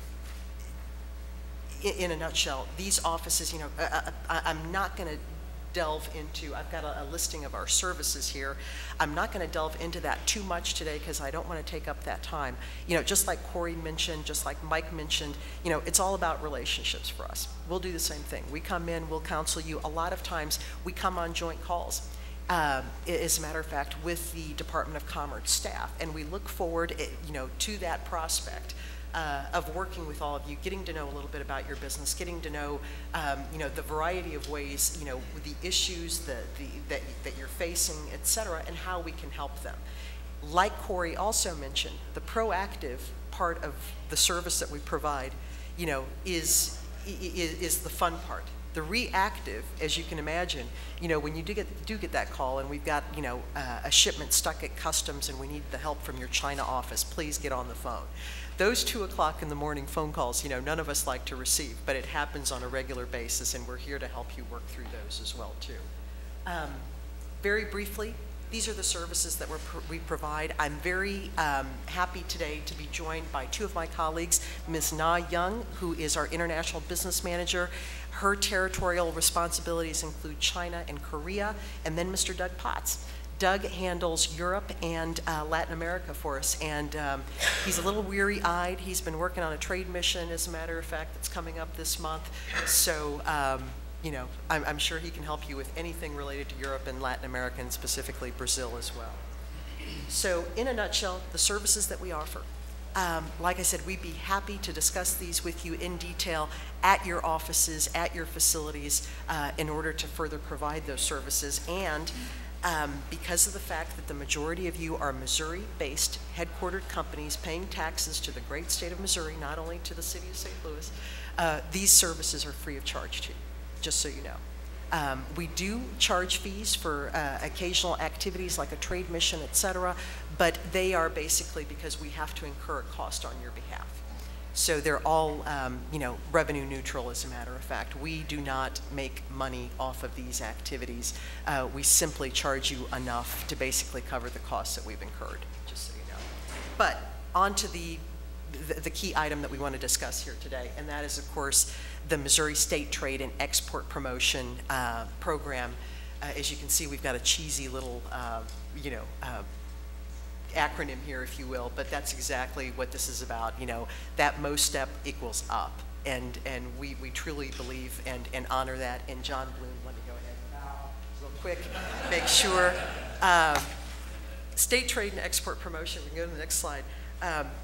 in a nutshell, these offices, you know, I'm not going to delve into, I've got a listing of our services here. I'm not going to delve into that too much today because I don't want to take up that time. You know, just like Corey mentioned, just like Mike mentioned, you know, it's all about relationships for us. We'll do the same thing. We come in, we'll counsel you. A lot of times we come on joint calls. As a matter of fact, with the Department of Commerce staff, and we look forward, you know, to that prospect of working with all of you, getting to know a little bit about your business, getting to know, you know, the variety of ways, you know, the issues that you're facing, et cetera, and how we can help them. Like Corey also mentioned, the proactive part of the service that we provide, you know, is the fun part. The reactive, as you can imagine, you know, when you do get that call and we've got, you know, a shipment stuck at customs and we need the help from your China office, please get on the phone. Those 2 o'clock in the morning phone calls, you know, none of us like to receive, but it happens on a regular basis, and we're here to help you work through those as well too. Very briefly, these are the services that we provide. I'm very happy today to be joined by two of my colleagues, Ms. Na Young, who is our International Business Manager. Her territorial responsibilities include China and Korea, and then Mr. Doug Potts. Doug handles Europe and Latin America for us, and he's a little weary-eyed. He's been working on a trade mission, as a matter of fact, that's coming up this month. So, you know, I'm sure he can help you with anything related to Europe and Latin America, and specifically Brazil as well. So, in a nutshell, the services that we offer. Like I said, we'd be happy to discuss these with you in detail at your offices, at your facilities, in order to further provide those services. And because of the fact that the majority of you are Missouri-based, headquartered companies paying taxes to the great state of Missouri, not only to the city of St. Louis, these services are free of charge to you, just so you know. We do charge fees for occasional activities like a trade mission, et cetera, but they are basically because we have to incur a cost on your behalf. So they're all, you know, revenue neutral, as a matter of fact. We do not make money off of these activities. We simply charge you enough to basically cover the costs that we've incurred, just so you know. But on to the key item that we want to discuss here today, and that is, of course, the Missouri State Trade and Export Promotion Program. As you can see, we've got a cheesy little, you know, acronym here, if you will, but that's exactly what this is about. You know, that most step equals up, and we truly believe and honor that. And John Bloom, let me go ahead real quick, make sure. State Trade and Export Promotion, we can go to the next slide.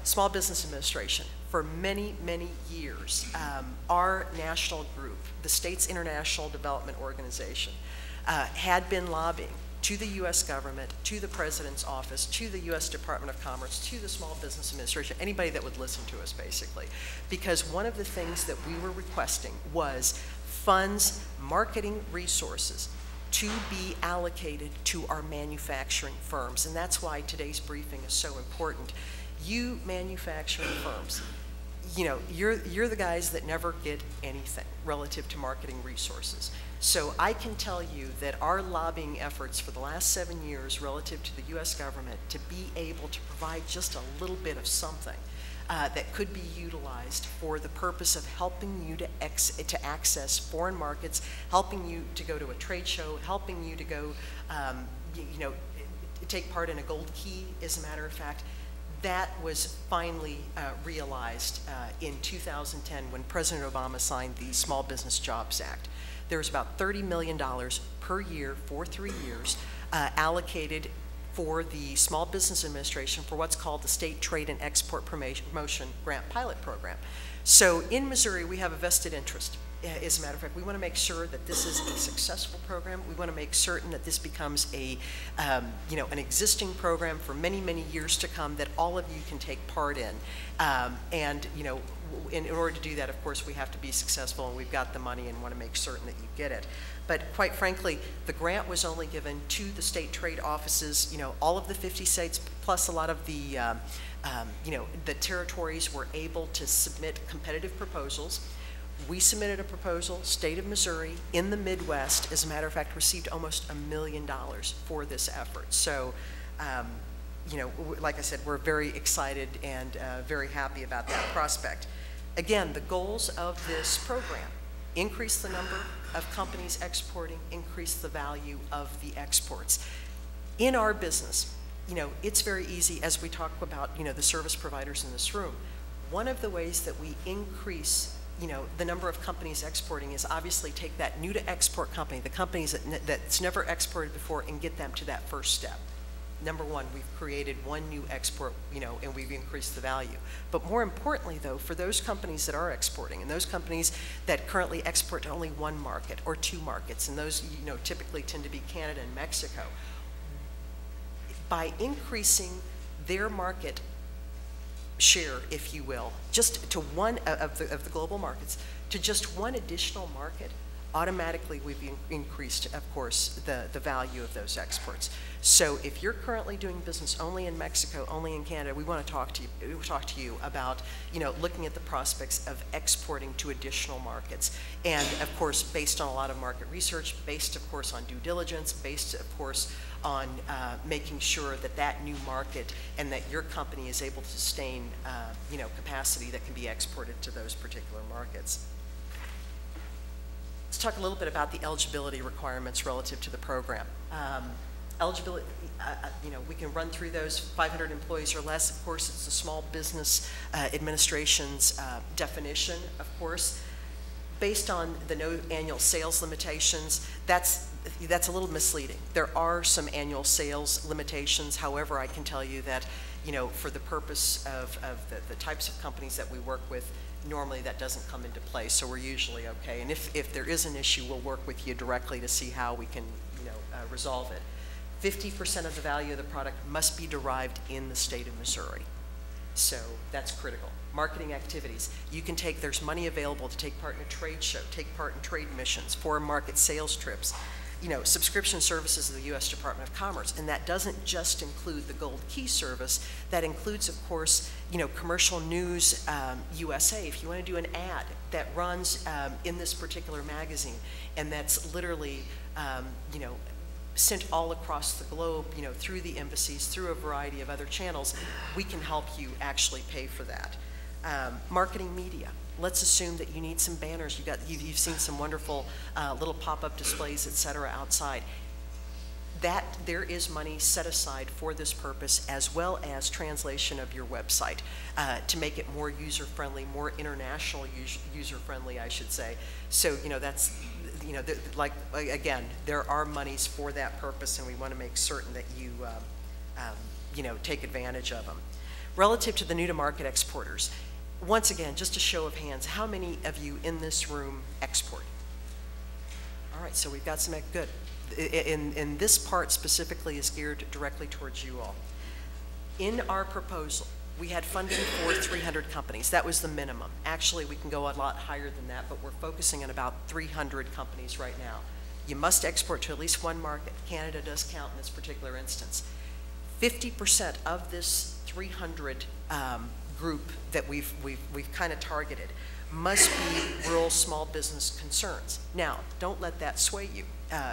Small Business Administration. For many, many years, our national group, the State's International Development Organization, had been lobbying to the U.S. government, to the President's office, to the U.S. Department of Commerce, to the Small Business Administration, anybody that would listen to us, basically. Because one of the things that we were requesting was funds, marketing resources to be allocated to our manufacturing firms. And that's why today's briefing is so important. You manufacturing firms, you know, you're the guys that never get anything relative to marketing resources. So I can tell you that our lobbying efforts for the last 7 years relative to the U.S. government to be able to provide just a little bit of something that could be utilized for the purpose of helping you to access foreign markets, helping you to go to a trade show, helping you to go, you know, take part in a gold key, as a matter of fact. That was finally realized in 2010 when President Obama signed the Small Business Jobs Act. There was about $30 million per year for 3 years allocated for the Small Business Administration for what's called the State Trade and Export Promotion Grant Pilot Program. So in Missouri, we have a vested interest. As a matter of fact, we want to make sure that this is a successful program. We want to make certain that this becomes a, you know, an existing program for many, many years to come that all of you can take part in. And, you know, in order to do that, of course, we have to be successful, and we've got the money and want to make certain that you get it. But quite frankly, the grant was only given to the state trade offices, you know, all of the 50 states, plus a lot of the, you know, the territories were able to submit competitive proposals. We submitted a proposal, state of Missouri, in the Midwest, as a matter of fact, received almost $1 million for this effort. So, you know, like I said, we're very excited and very happy about that prospect. Again, the goals of this program: increase the number of companies exporting, increase the value of the exports. In our business, you know, it's very easy, as we talk about, you know, the service providers in this room. One of the ways that we increase, you know, the number of companies exporting is obviously take that new to export company, the companies that's never exported before, and get them to that first step. Number one, we've created one new export, you know, and we've increased the value. But more importantly, though, for those companies that are exporting, and those companies that currently export to only one market or 2 markets, and those, you know, typically tend to be Canada and Mexico, by increasing their market share, if you will, just to one of the global markets, to just one additional market, automatically we've increased, of course, the value of those exports. So if you're currently doing business only in Mexico, only in Canada, we want to talk to you about, you know, looking at the prospects of exporting to additional markets. And of course, based on a lot of market research, based of course on due diligence, based of course on making sure that that new market and that your company is able to sustain, you know, capacity that can be exported to those particular markets. Let's talk a little bit about the eligibility requirements relative to the program. Eligibility, you know, we can run through those. 500 employees or less, of course, it's the Small Business Administration's definition, of course. Based on the no annual sales limitations, that's a little misleading. There are some annual sales limitations. However, I can tell you that, you know, for the purpose of the types of companies that we work with, normally that doesn't come into play, so we're usually okay. And if there is an issue, we'll work with you directly to see how we can, you know, resolve it. 50% of the value of the product must be derived in the state of Missouri. So that's critical. Marketing activities. You can take, there's money available to take part in a trade show, take part in trade missions, foreign market sales trips, you know, subscription services of the U.S. Department of Commerce. And that doesn't just include the Gold Key service. That includes, of course, you know, Commercial News USA. If you want to do an ad that runs in this particular magazine, and that's literally, you know, sent all across the globe, you know, through the embassies, through a variety of other channels, we can help you actually pay for that. Marketing media. Let's assume that you need some banners. You've seen some wonderful little pop-up displays, et cetera, outside. That there is money set aside for this purpose, as well as translation of your website to make it more user-friendly, more international user-friendly, I should say. So, you know, that's, you know, like, again, there are monies for that purpose, and we want to make certain that you, you know, take advantage of them. Relative to the new-to-market exporters, once again, just a show of hands, how many of you in this room export? All right, so we've got some, good. In this part specifically is geared directly towards you all. In our proposal, We had funding for 300 companies. That was the minimum. Actually, we can go a lot higher than that, but we're focusing on about 300 companies right now. You must export to at least one market. Canada does count in this particular instance. 50% of this 300 group that we've kind of targeted must be rural small business concerns. Now, don't let that sway you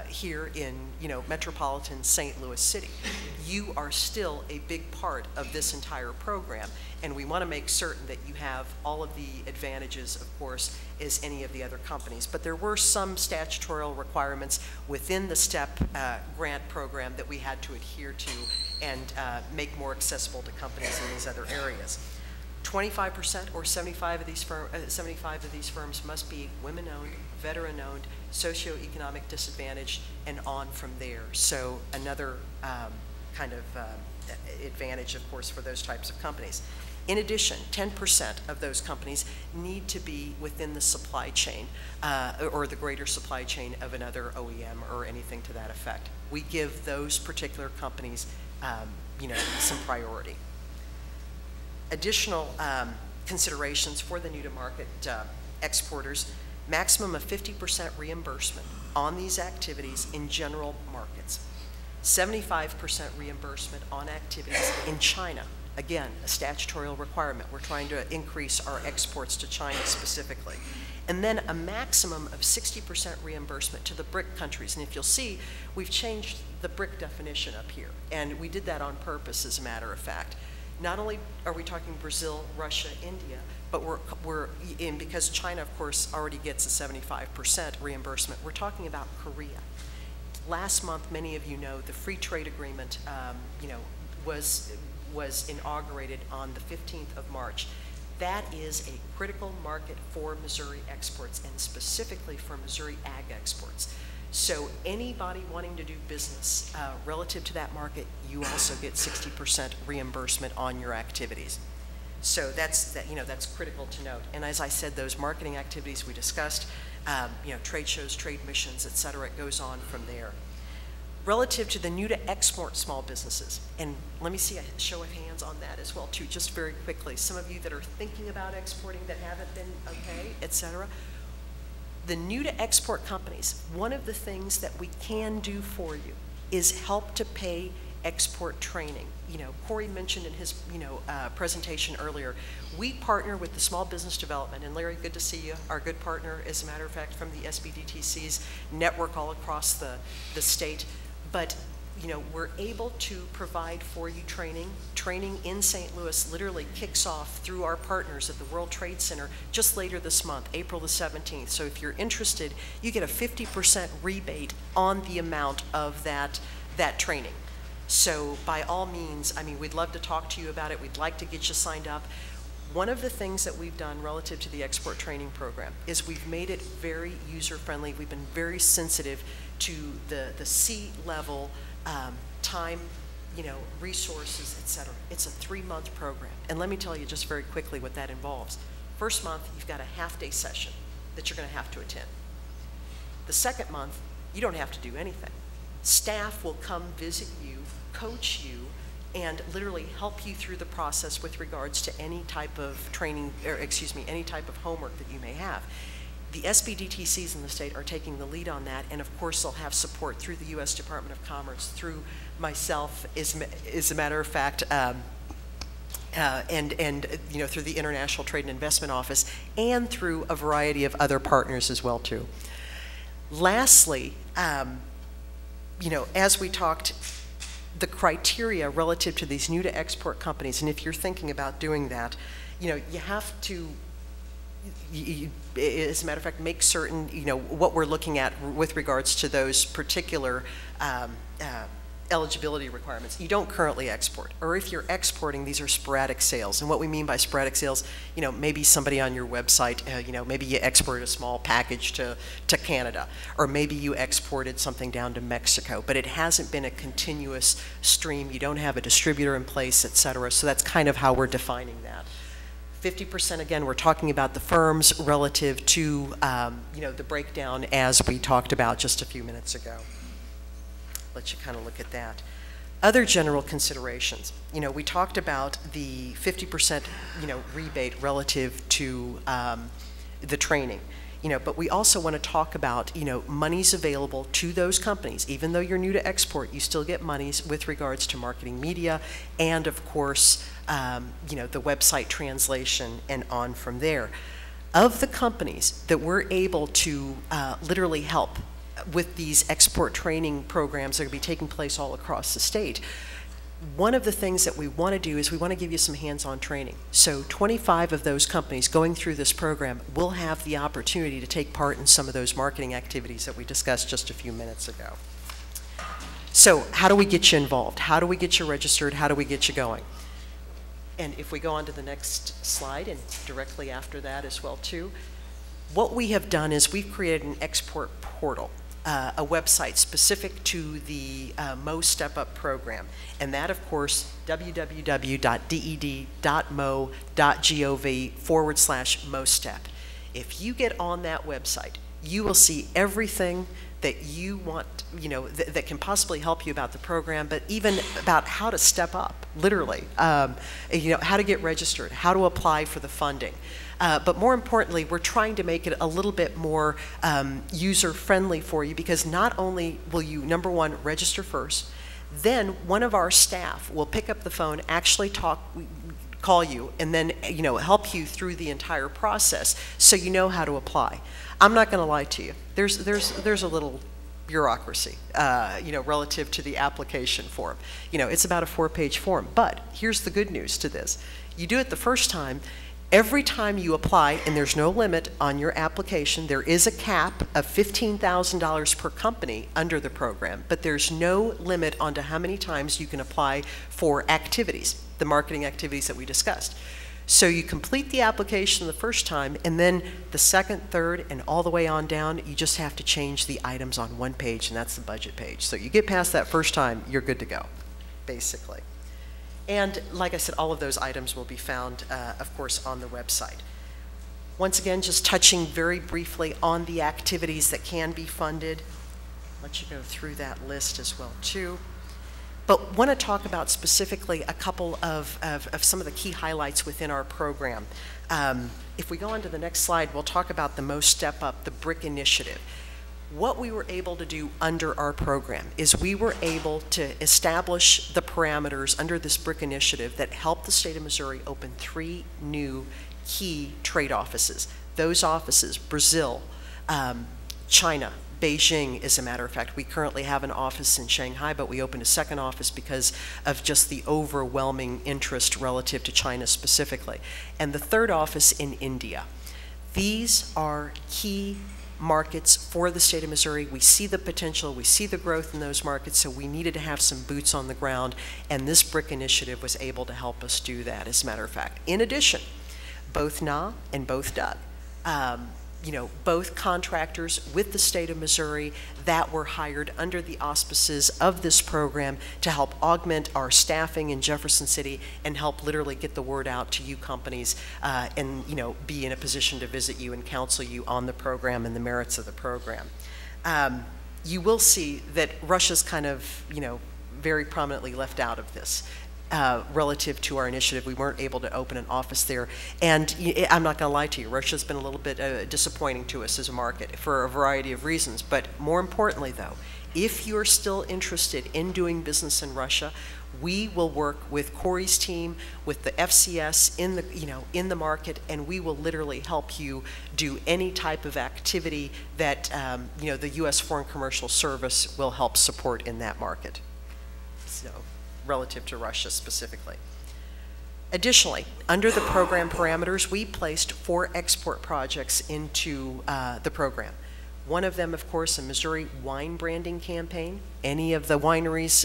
here in metropolitan St. Louis City. You are still a big part of this entire program, and we want to make certain that you have all of the advantages, of course, as any of the other companies. But there were some statutory requirements within the STEP grant program that we had to adhere to and make more accessible to companies in these other areas. 25% or 75 of these firms must be women-owned, veteran-owned, socioeconomic disadvantaged, and on from there. So another kind of advantage, of course, for those types of companies. In addition, 10% of those companies need to be within the supply chain or the greater supply chain of another OEM or anything to that effect. We give those particular companies, some priority. Additional considerations for the new-to-market exporters: maximum of 50% reimbursement on these activities in general markets, 75% reimbursement on activities in China. Again, a statutory requirement. We're trying to increase our exports to China specifically. And then a maximum of 60% reimbursement to the BRIC countries. And if you'll see, we've changed the BRIC definition up here. And we did that on purpose, as a matter of fact. Not only are we talking Brazil, Russia, India, but we're in, because China, of course, already gets a 75% reimbursement, we're talking about Korea. Last month, many of you know, the free trade agreement, was inaugurated on the 15th of March. That is a critical market for Missouri exports, and specifically for Missouri ag exports. So anybody wanting to do business relative to that market, you also get 60% reimbursement on your activities. So that's critical to note. And as I said, those marketing activities we discussed, trade shows, trade missions, et cetera, it goes on from there. Relative to the new to export small businesses, and let me see a show of hands on that as well too, just very quickly. Some of you that are thinking about exporting that haven't been okay, et cetera. The new to export companies, one of the things that we can do for you is help to pay export training. Corey mentioned in his presentation earlier, we partner with the Small Business Development, and Larry, good to see you, our good partner, as a matter of fact, from the SBDTC's network all across the state. But we're able to provide for you training. Training in St. Louis literally kicks off through our partners at the World Trade Center just later this month, April the 17th. So if you're interested, you get a 50% rebate on the amount of that training. So by all means, we'd love to talk to you about it. We'd like to get you signed up. One of the things that we've done relative to the export training program is we've made it very user-friendly. We've been very sensitive to the C-level time, resources, et cetera. It's a 3-month program. And let me tell you just very quickly what that involves. First month, you've got a half-day session that you're going to have to attend. The second month, you don't have to do anything. Staff will come visit you, coach you, and literally help you through the process with regards to any type of training, or any type of homework that you may have. The SBDTCs in the state are taking the lead on that, and of course they'll have support through the U.S. Department of Commerce, through myself, as a matter of fact, and through the International Trade and Investment Office, and through a variety of other partners as well too. Lastly, as we talked, the criteria relative to these new to export companies, and if you're thinking about doing that, you have to, as a matter of fact, make certain, what we're looking at with regards to those particular eligibility requirements. You don't currently export, or if you're exporting, these are sporadic sales. And what we mean by sporadic sales, maybe somebody on your website, maybe you exported a small package to Canada, or maybe you exported something down to Mexico, but it hasn't been a continuous stream. You don't have a distributor in place, et cetera. So that's kind of how we're defining that. 50%, again, we're talking about the firms relative to, the breakdown as we talked about just a few minutes ago. Let you kind of look at that. Other general considerations, we talked about the 50%, rebate relative to the training, but we also want to talk about, monies available to those companies. Even though you're new to export, you still get monies with regards to marketing media and, of course, the website translation and on from there. Of the companies that we're able to literally help with these export training programs that are going to be taking place all across the state, one of the things that we want to do is we want to give you some hands-on training. So 25 of those companies going through this program will have the opportunity to take part in some of those marketing activities that we discussed just a few minutes ago. So how do we get you involved? How do we get you registered? How do we get you going? And if we go on to the next slide, and directly after that as well too, what we have done is we've created an export portal, a website specific to the Mo Step Up program. And that, of course, www.ded.mo.gov/MoStep. If you get on that website, you will see everything that you want, that can possibly help you about the program, but even about how to step up, literally, how to get registered, how to apply for the funding. But more importantly, we're trying to make it a little bit more user-friendly for you, because not only will you, number one, register first, then one of our staff will pick up the phone, actually call you, and then help you through the entire process so you know how to apply. I'm not going to lie to you. There's a little bureaucracy, relative to the application form. It's about a 4-page form. But here's the good news to this. You do it the first time. Every time you apply, and there's no limit on your application, there is a cap of $15,000 per company under the program, but there's no limit on to how many times you can apply for activities, the marketing activities that we discussed. So you complete the application the first time, and then the second, third, and all the way on down, you just have to change the items on one page, and that's the budget page. So you get past that first time, you're good to go, basically. And like I said, all of those items will be found, of course, on the website. Once again, just touching very briefly on the activities that can be funded. I'll let you go through that list as well, too. But want to talk about specifically a couple of some of the key highlights within our program. If we go on to the next slide, we'll talk about the Mo Step Up, the BRIC initiative. What we were able to do under our program is we were able to establish the parameters under this BRIC initiative that helped the state of Missouri open 3 new key trade offices. Those offices, Brazil, China, Beijing, as a matter of fact. We currently have an office in Shanghai, but we opened a second office because of just the overwhelming interest relative to China specifically. And the third office in India. These are key markets for the state of Missouri. We see the potential, we see the growth in those markets, so we needed to have some boots on the ground, and this BRIC initiative was able to help us do that, as a matter of fact. In addition, both NA and both DUG, both contractors with the state of Missouri that were hired under the auspices of this program to help augment our staffing in Jefferson City and help literally get the word out to you companies and be in a position to visit you and counsel you on the program and the merits of the program. You will see that Russia's kind of very prominently left out of this. Relative to our initiative, we weren't able to open an office there. And I'm not going to lie to you, Russia's been a little bit disappointing to us as a market for a variety of reasons. But more importantly, though, if you're still interested in doing business in Russia, we will work with Corey's team, with the FCS in the market, and we will literally help you do any type of activity that the U.S. Foreign Commercial Service will help support in that market. So, relative to Russia specifically. Additionally, under the program parameters, we placed 4 export projects into the program. One of them, of course, a Missouri wine branding campaign. Any of the wineries,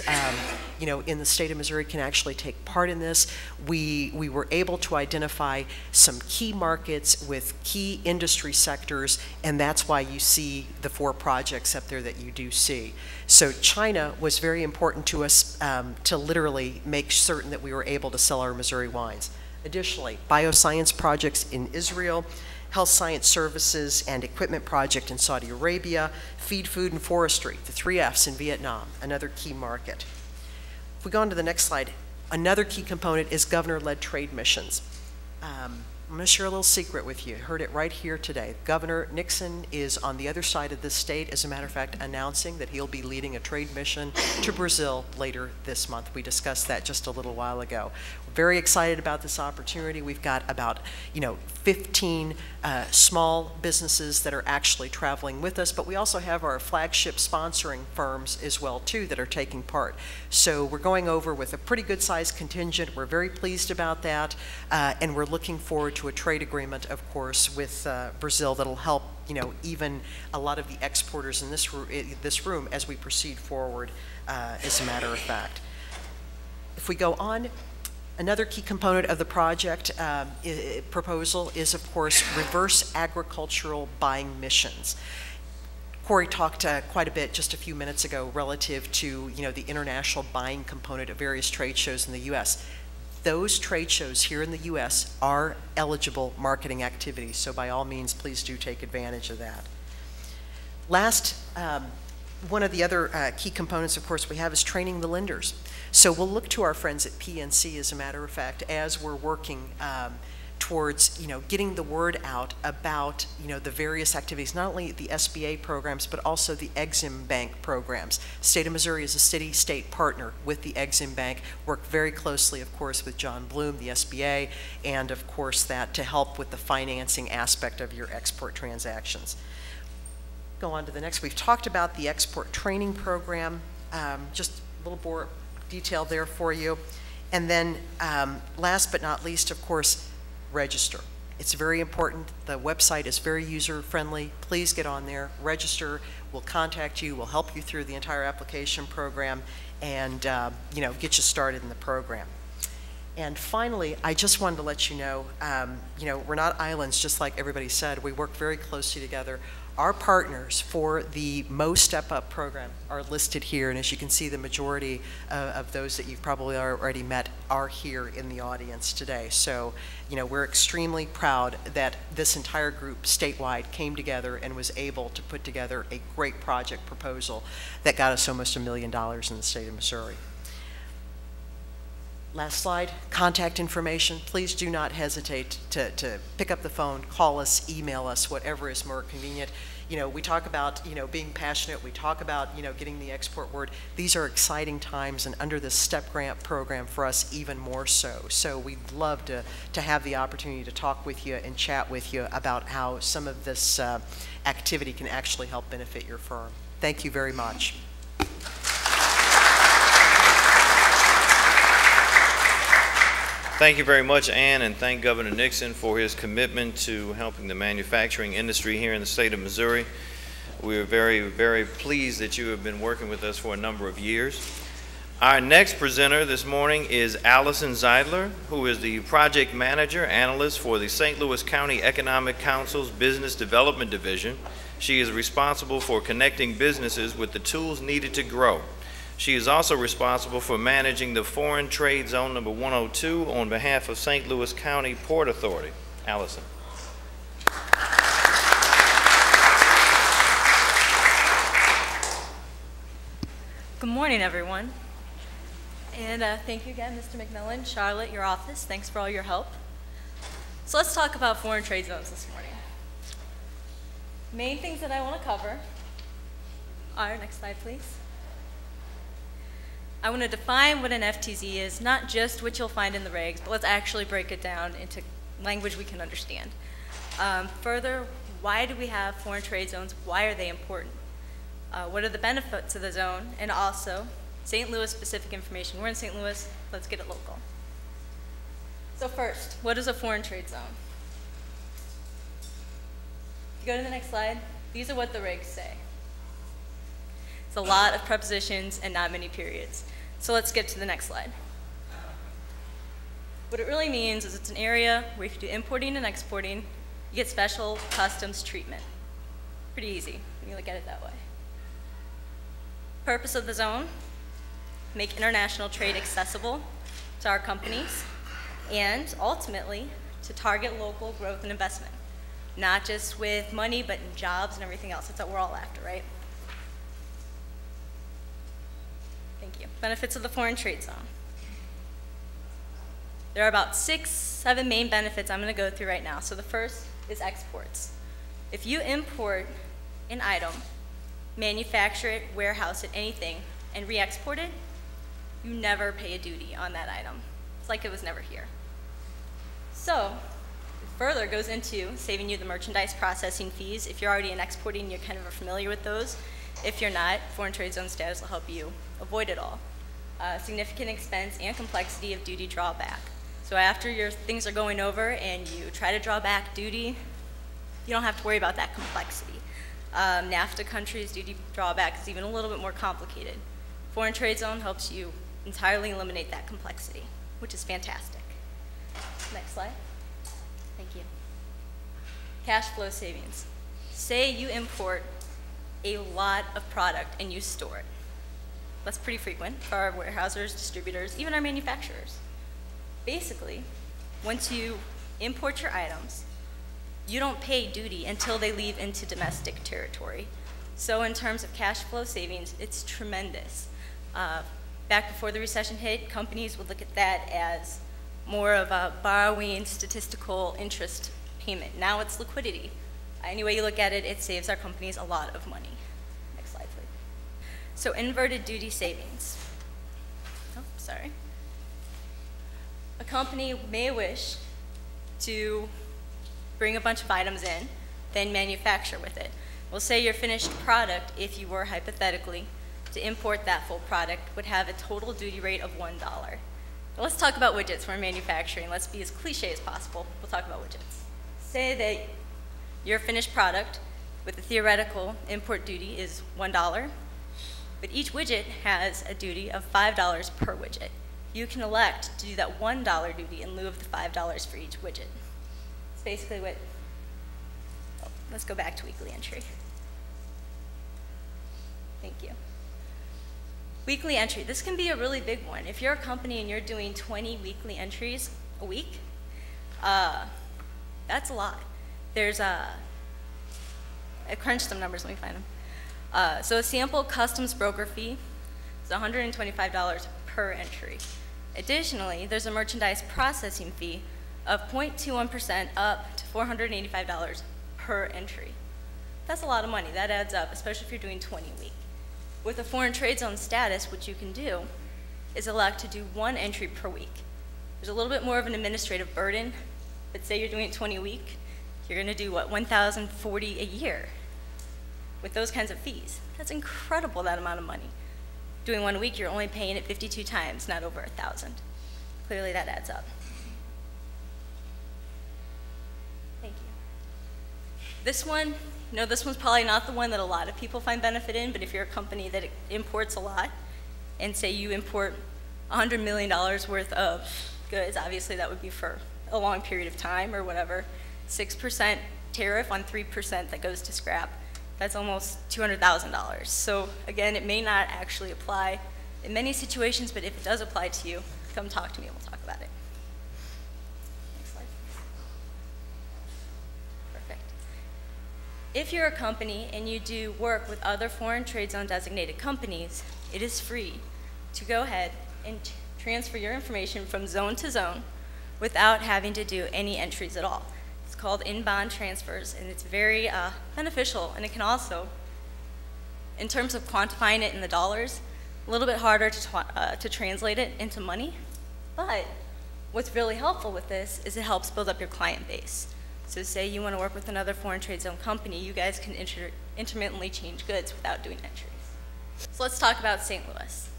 in the state of Missouri can actually take part in this. We were able to identify some key markets with key industry sectors, and that's why you see the 4 projects up there that you do see. So China was very important to us to literally make certain that we were able to sell our Missouri wines. Additionally, bioscience projects in Israel, health science services and equipment project in Saudi Arabia, feed, food, and forestry, the 3 Fs in Vietnam, another key market. we go on to the next slide, another key component is governor-led trade missions. I'm going to share a little secret with you. Heard it right here today. Governor Nixon is on the other side of this state, as a matter of fact, announcing that he'll be leading a trade mission to Brazil later this month. We discussed that just a little while ago. We're very excited about this opportunity. We've got about 15 small businesses that are actually traveling with us, but we also have our flagship sponsoring firms as well too that are taking part. So we're going over with a pretty good sized contingent. We're very pleased about that, and we're looking forward to a trade agreement, of course, with Brazil that'll help even a lot of the exporters in this room as we proceed forward, as a matter of fact. If we go on, another key component of the project proposal is, of course, reverse agricultural buying missions. Corey talked quite a bit just a few minutes ago relative to the international buying component of various trade shows in the U.S. Those trade shows here in the U.S. are eligible marketing activities, so by all means, please do take advantage of that. Last, one of the other key components, of course, we have is training the lenders. So we'll look to our friends at PNC, as a matter of fact, as we're working towards getting the word out about the various activities, not only the SBA programs but also the Exim Bank programs. State of Missouri is a city-state partner with the Exim Bank. Work very closely, of course, with John Bloom, the SBA, and of course that to help with the financing aspect of your export transactions. Go on to the next. We've talked about the export training program. Just a little more detail there for you. And then last but not least, of course, register. It's very important. The website is very user-friendly. Please get on there, register. We'll contact you. We'll help you through the entire application program and get you started in the program. And finally, I just wanted to let you know, we're not islands, just like everybody said. We work very closely together. Our partners for the Mo Step Up program are listed here, and as you can see, the majority of those that you've probably already met are here in the audience today. So, we're extremely proud that this entire group statewide came together and was able to put together a great project proposal that got us almost $1 million in the state of Missouri. Last slide, contact information. Please do not hesitate to pick up the phone, call us, email us, whatever is more convenient. We talk about, being passionate. We talk about, getting the export word. These are exciting times, and under this STEP grant program for us, even more so. So we'd love to have the opportunity to talk with you and chat with you about how some of this activity can actually help benefit your firm. Thank you very much. Thank you very much, Ann, and thank Governor Nixon for his commitment to helping the manufacturing industry here in the state of Missouri. We are very, very pleased that you have been working with us for a number of years. Our next presenter this morning is Allison Zeidler, who is the Project Manager Analyst for the St. Louis County Economic Council's Business Development Division. She is responsible for connecting businesses with the tools needed to grow. She is also responsible for managing the Foreign Trade Zone number 102 on behalf of St. Louis County Port Authority. Allison. Good morning, everyone. And thank you again, Mr. McMillan, Charlotte, your office. Thanks for all your help. So let's talk about foreign trade zones this morning. Main things that I want to cover are, next slide, please. I want to define what an FTZ is, not just what you'll find in the regs, but let's actually break it down into language we can understand. Further, why do we have foreign trade zones? Why are they important? What are the benefits of the zone? And also, St. Louis specific information. We're in St. Louis, let's get it local. So first, what is a foreign trade zone? If you go to the next slide, these are what the regs say. It's a lot of prepositions and not many periods. So let's get to the next slide. What it really means is it's an area where if you do importing and exporting, you get special customs treatment. Pretty easy when you look at it that way. Purpose of the zone, make international trade accessible to our companies, and ultimately to target local growth and investment. Not just with money, but in jobs and everything else. That's what we're all after, right? Thank you. Benefits of the foreign trade zone. There are about 6, 7 main benefits I'm going to go through right now. So the first is exports. If you import an item, manufacture it, warehouse it, anything, and re-export it, you never pay a duty on that item. It's like it was never here. So, it further goes into saving you the merchandise processing fees. If you're already in exporting, you're kind of familiar with those. If you're not, foreign trade zone status will help you avoid it all. Significant expense and complexity of duty drawback. So after your things are going over and you try to draw back duty, you don't have to worry about that complexity. NAFTA countries, duty drawback is even a little bit more complicated. Foreign trade zone helps you entirely eliminate that complexity, which is fantastic. Next slide. Thank you. Cash flow savings. Say you import a lot of product and you store it. That's pretty frequent for our warehousers, distributors, even our manufacturers. Basically, once you import your items, you don't pay duty until they leave into domestic territory. So in terms of cash flow savings, it's tremendous. Back before the recession hit, companies would look at that as more of a borrowing statistical interest payment. Now it's liquidity. Any way you look at it, it saves our companies a lot of money. Next slide, please. So inverted duty savings. Oh, sorry. A company may wish to bring a bunch of items in, then manufacture with it. We'll say your finished product, if you were hypothetically to import that full product, would have a total duty rate of $1. Now let's talk about widgets. We're manufacturing. Let's be as cliche as possible. We'll talk about widgets. Say that your finished product with the theoretical import duty is $1, but each widget has a duty of $5 per widget. You can elect to do that $1 duty in lieu of the $5 for each widget. It's basically what, oh, let's go back to weekly entry. Thank you. Weekly entry, this can be a really big one. If you're a company and you're doing 20 weekly entries a week, that's a lot. There's I crunched some numbers, let me find them. So a sample customs broker fee is $125 per entry. Additionally, there's a merchandise processing fee of 0.21% up to $485 per entry. That's a lot of money. That adds up, especially if you're doing 20 a week. With a foreign trade zone status, what you can do is elect to do 1 entry per week. There's a little bit more of an administrative burden, but say you're doing 20 a week, you're going to do, what, $1,040 a year with those kinds of fees. That's incredible, that amount of money. Doing 1 a week, you're only paying it 52 times, not over 1,000. Clearly, that adds up. Thank you. This one, this one's probably not the one that a lot of people find benefit in, but if you're a company that imports a lot, and say you import $100 million worth of goods, obviously that would be for a long period of time or whatever, 6% tariff on 3% that goes to scrap. That's almost $200,000. So again, it may not actually apply in many situations, but if it does apply to you, come talk to me and we'll talk about it. Next slide. Perfect. If you're a company and you do work with other foreign trade zone designated companies, it is free to go ahead and transfer your information from zone to zone without having to do any entries at all. It's called in-bond transfers, and it's very beneficial, and it can also, in terms of quantifying it in the dollars, a little bit harder to translate it into money, but what's really helpful with this is it helps build up your client base. So say you want to work with another foreign trade zone company, you guys can intermittently change goods without doing entries. So let's talk about St. Louis.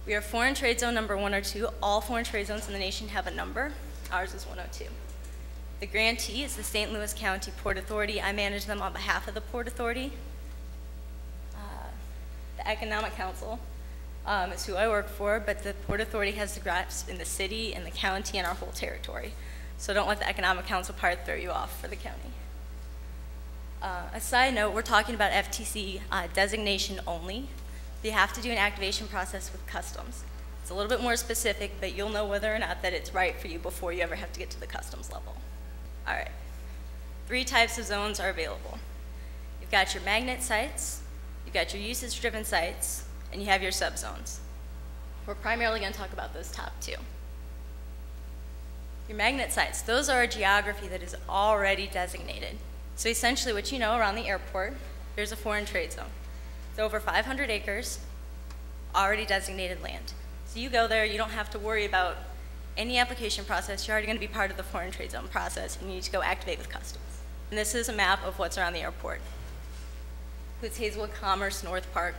We are foreign trade zone number 1 or 2. All foreign trade zones in the nation have a number. Ours is 102. The grantee is the St. Louis County Port Authority. I manage them on behalf of the Port Authority. The Economic Council is who I work for, but the Port Authority has the grasp in the city and the county and our whole territory. So don't let the Economic Council part throw you off for the county. A side note, we're talking about FTC designation only. You have to do an activation process with customs. It's a little bit more specific, but you'll know whether or not that it's right for you before you ever have to get to the customs level. All right, 3 types of zones are available. You've got your magnet sites, you've got your usage-driven sites, and you have your subzones. We're primarily going to talk about those top two. Your magnet sites, those are a geography that is already designated. So essentially what you know around the airport, there's a foreign trade zone. It's over 500 acres, already designated land. So you go there, you don't have to worry about any application process. You're already going to be part of the foreign trade zone process, and you need to go activate with customs. And this is a map of what's around the airport. Includes Hazelwood Commerce, North Park,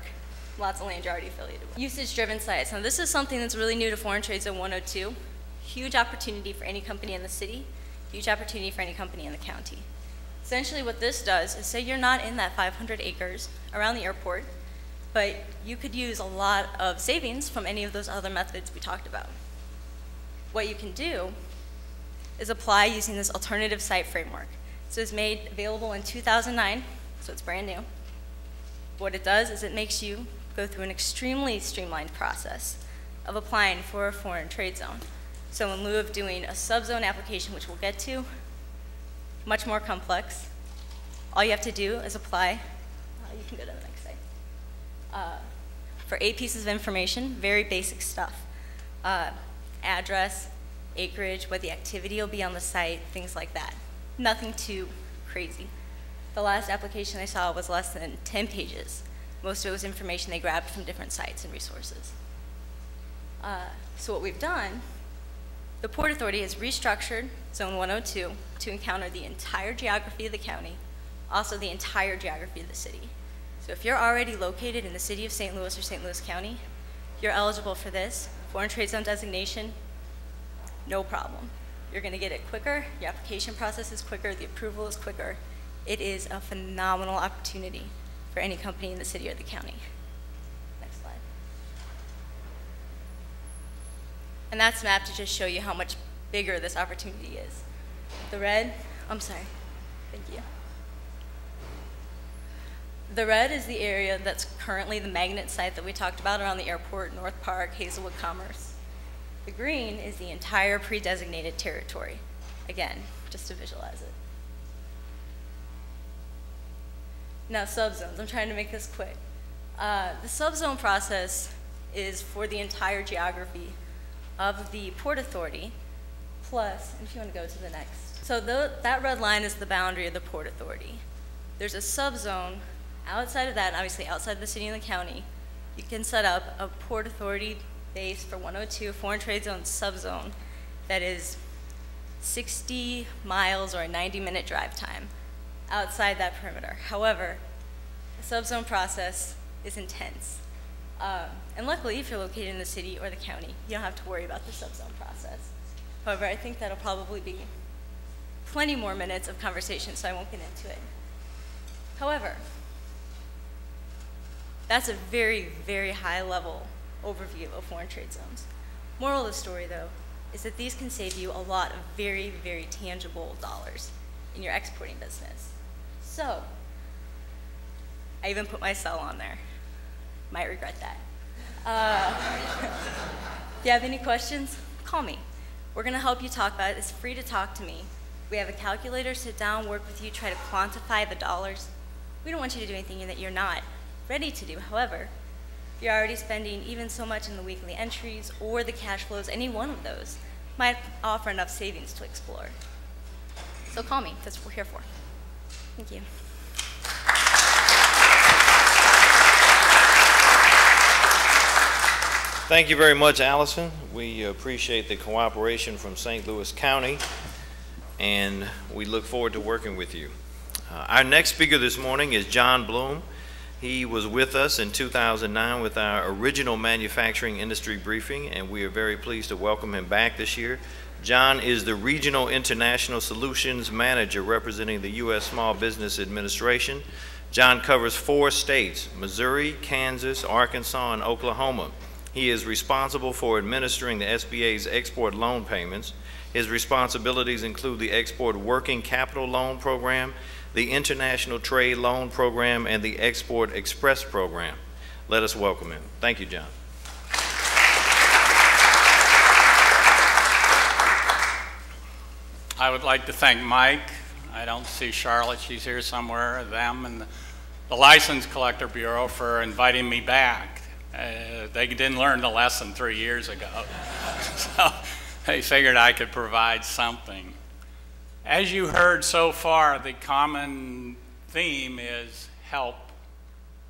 lots of land you're already affiliated with. Usage-driven sites. Now this is something that's really new to Foreign Trade Zone 102. Huge opportunity for any company in the city, huge opportunity for any company in the county. Essentially what this does is say you're not in that 500 acres around the airport, but you could use a lot of savings from any of those other methods we talked about. What you can do is apply using this alternative site framework. So it's made available in 2009, so it's brand new. What it does is it makes you go through an extremely streamlined process of applying for a foreign trade zone. So in lieu of doing a subzone application, which we'll get to, much more complex, all you have to do is apply, you can go to the next slide, for 8 pieces of information, very basic stuff. Address, acreage, what the activity will be on the site, things like that. Nothing too crazy. The last application I saw was less than 10 pages. Most of it was information they grabbed from different sites and resources. So what we've done, the Port Authority has restructured Zone 102 to encounter the entire geography of the county, also the entire geography of the city. So if you're already located in the city of St. Louis or St. Louis County, you're eligible for this foreign trade zone designation, no problem. You're going to get it quicker, your application process is quicker, the approval is quicker. It is a phenomenal opportunity for any company in the city or the county. Next slide. And that's mapped to just show you how much bigger this opportunity is. The red, I'm sorry, thank you. The red is the area that's currently the magnet site that we talked about around the airport, North Park, Hazelwood Commerce. The green is the entire pre-designated territory. Again, just to visualize it. Now subzones, I'm trying to make this quick. The subzone process is for the entire geography of the Port Authority, plus, if you want to go to the next. So that red line is the boundary of the Port Authority. There's a subzone outside of that, and obviously outside of the city and the county. You can set up a Port Authority base for 102 foreign trade zone subzone that is 60 miles or a 90-minute drive time outside that perimeter. However, the subzone process is intense. And luckily, if you're located in the city or the county, you don't have to worry about the subzone process. However, I think that'll probably be plenty more minutes of conversation, so I won't get into it. However, that's a very, very high level overview of foreign trade zones. Moral of the story, though, is that these can save you a lot of very, very tangible dollars in your exporting business. So, I even put my cell on there. Might regret that. If you have any questions, call me. We're gonna help you talk about it. It's free to talk to me. We have a calculator, sit down, work with you, try to quantify the dollars. We don't want you to do anything that you're not ready to do. However, if you're already spending even so much in the weekly entries or the cash flows, any one of those might offer enough savings to explore. So call me, that's what we're here for. Thank you. Thank you very much, Allison. We appreciate the cooperation from St. Louis County, and we look forward to working with you. Our next speaker this morning is John Bloom. He was with us in 2009 with our original manufacturing industry briefing, and we are very pleased to welcome him back this year. John is the Regional International Solutions Manager representing the U.S. Small Business Administration. John covers 4 states, Missouri, Kansas, Arkansas, and Oklahoma. He is responsible for administering the SBA's export loan payments. His responsibilities include the Export Working Capital Loan Program, the International Trade Loan Program, and the Export Express Program. Let us welcome him. Thank you, John. I would like to thank Mike. I don't see Charlotte, she's here somewhere, them, and the License Collector Bureau for inviting me back. They didn't learn the lesson 3 years ago. So they figured I could provide something. As you heard so far, the common theme is help.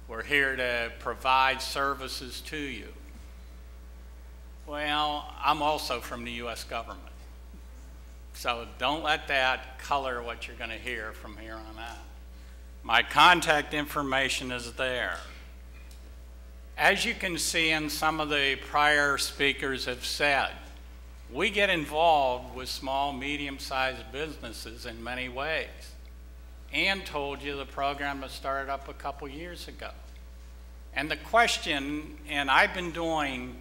We're here to provide services to you. Well, I'm also from the U.S. government. So don't let that color what you're going to hear from here on out. My contact information is there. As you can see, and some of the prior speakers have said, we get involved with small, medium-sized businesses in many ways. Ann told you the program that started up a couple years ago. And the question, and I've been doing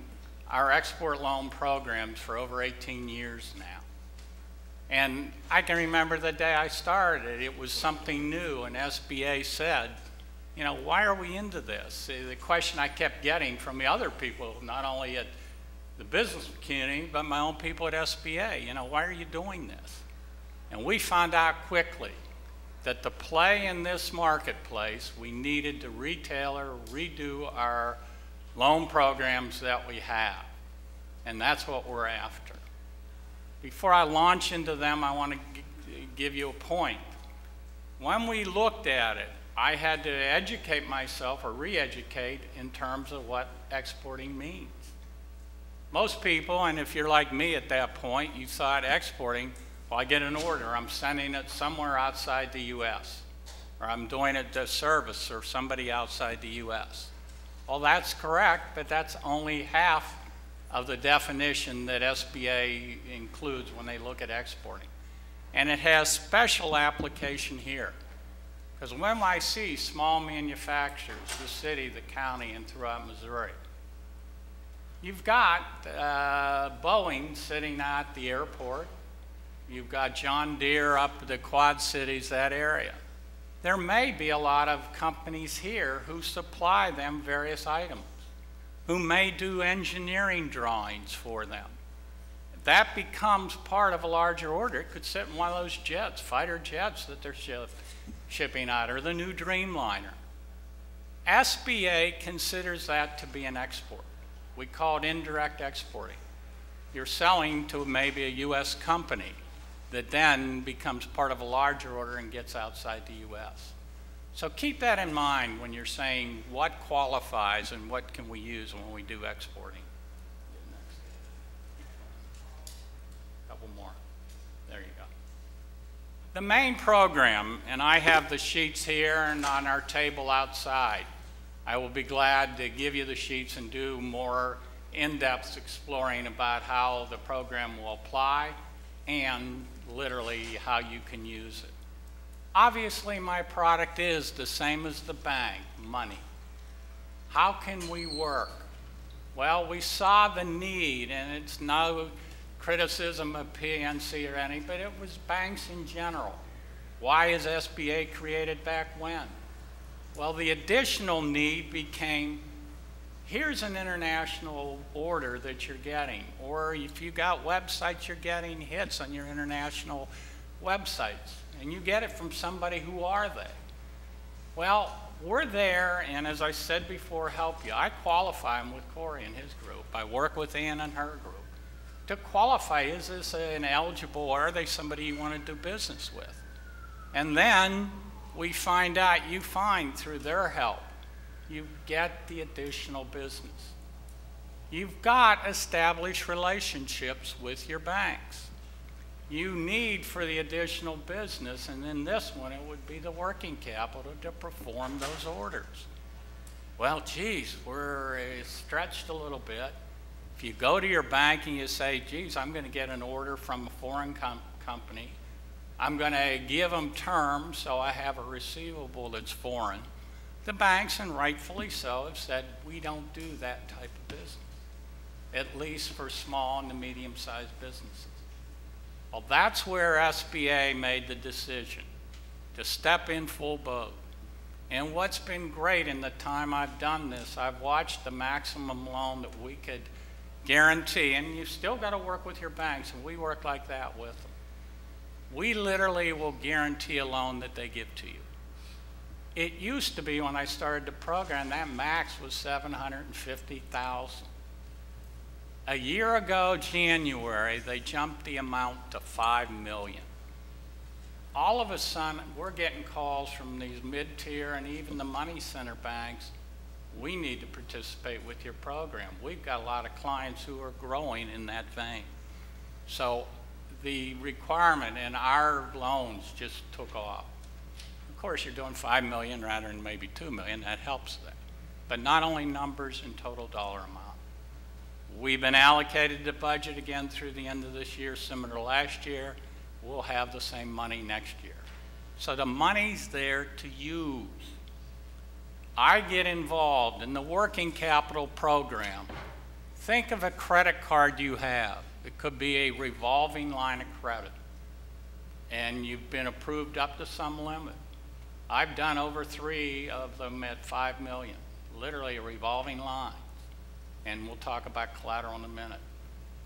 our export loan programs for over 18 years now. And I can remember the day I started, it was something new, and SBA said, you know, why are we into this? The question I kept getting from the other people, not only at the business community, but my own people at SBA, you know, why are you doing this? And we found out quickly that to play in this marketplace, we needed to redo our loan programs that we have. And that's what we're after. Before I launch into them, I want to give you a point. When we looked at it, I had to educate myself or re-educate in terms of what exporting means. Most people, and if you're like me at that point, you thought exporting, well, I get an order, I'm sending it somewhere outside the U.S., or I'm doing it to service or somebody outside the U.S. Well, that's correct, but that's only half of the definition that SBA includes when they look at exporting. And it has special application here. Because when I see small manufacturers, the city, the county, and throughout Missouri, you've got Boeing sitting at the airport. You've got John Deere up the Quad Cities, that area. There may be a lot of companies here who supply them various items, who may do engineering drawings for them. That becomes part of a larger order. It could sit in one of those jets, fighter jets that they're shipping out, or the new Dreamliner. SBA considers that to be an export. We call it indirect exporting. You're selling to maybe a U.S. company that then becomes part of a larger order and gets outside the U.S. So keep that in mind when you're saying what qualifies and what can we use when we do exporting. A couple more. There you go. The main program, and I have the sheets here and on our table outside. I will be glad to give you the sheets and do more in-depth exploring about how the program will apply and literally how you can use it. Obviously, my product is the same as the bank, money. How can we work? Well, we saw the need, and it's no criticism of PNC or any, but it was banks in general. Why is SBA created back when? Well, the additional need became, here's an international order that you're getting, or if you got websites, you're getting hits on your international websites, and you get it from somebody. Who are they? Well, we're there, and as I said before, help you. I qualify them with Corey and his group. I work with Ann and her group to qualify, is this an eligible, or are they somebody you want to do business with? And then we find out, you find through their help, you get the additional business. You've got established relationships with your banks. You need for the additional business, and in this one, it would be the working capital to perform those orders. Well, geez, we're stretched a little bit. If you go to your bank and you say, geez, I'm going to get an order from a foreign company, I'm going to give them terms so I have a receivable that's foreign. The banks, and rightfully so, have said we don't do that type of business, at least for small and medium-sized businesses. Well, that's where SBA made the decision to step in full boat. And what's been great in the time I've done this, I've watched the maximum loan that we could guarantee, and you've still got to work with your banks, and we work like that with them. We literally will guarantee a loan that they give to you. It used to be when I started the program, that max was $750,000. A year ago, January, they jumped the amount to $5 million. All of a sudden, we're getting calls from these mid-tier and even the money center banks. We need to participate with your program. We've got a lot of clients who are growing in that vein. So the requirement in our loans just took off. Of course, you're doing $5 million rather than maybe $2 million. That helps that. But not only numbers and total dollar amount. We've been allocated the budget again through the end of this year, similar to last year. We'll have the same money next year. So the money's there to use. I get involved in the working capital program. Think of a credit card you have. It could be a revolving line of credit, and you've been approved up to some limit. I've done over 3 of them at $5 million, literally a revolving line. And we'll talk about collateral in a minute.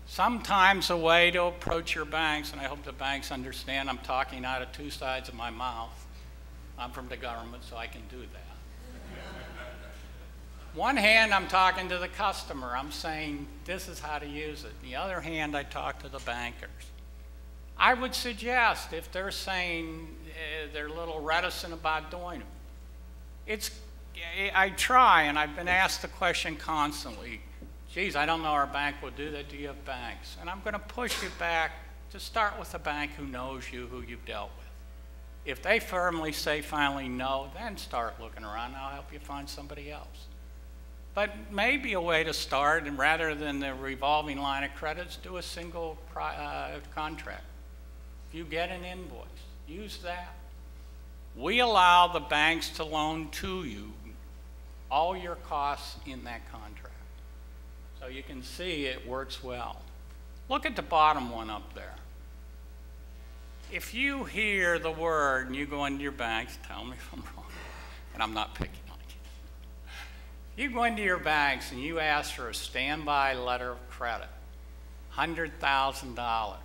Sometimes a way to approach your banks, and I hope the banks understand I'm talking out of 2 sides of my mouth. I'm from the government, so I can do that. One hand, I'm talking to the customer. I'm saying, this is how to use it. The other hand, I talk to the bankers. I would suggest, if they're saying they're a little reticent about doing it, I try, and I've been asked the question constantly, geez, I don't know our bank will do that. Do you have banks? And I'm going to push you back to start with a bank who knows you, who you've dealt with. If they firmly say finally no, then start looking around, and I'll help you find somebody else. But maybe a way to start, and rather than the revolving line of credits, do a single contract. If you get an invoice, use that. We allow the banks to loan to you all your costs in that contract. So you can see it works well. Look at the bottom one up there. If you hear the word and you go into your banks, tell me if I'm wrong, and I'm not picking on you. You go into your banks and you ask for a standby letter of credit, $100,000.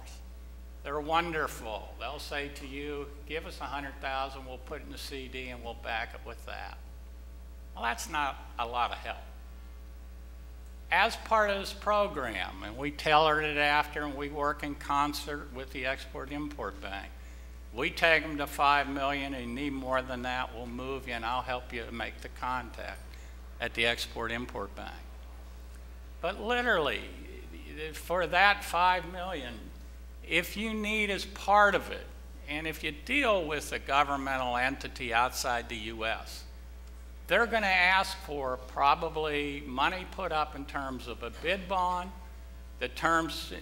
They're wonderful. They'll say to you, give us $100,000, we'll put it in a CD and we'll back it with that. Well, that's not a lot of help. As part of this program, and we tailored it after, and we work in concert with the Export-Import Bank, we take them to $5 million, and you need more than that, we'll move you, and I'll help you make the contact at the Export-Import Bank. But literally, for that $5 million, if you need as part of it, and if you deal with a governmental entity outside the U.S., they're going to ask for probably money put up in terms of a bid bond that turns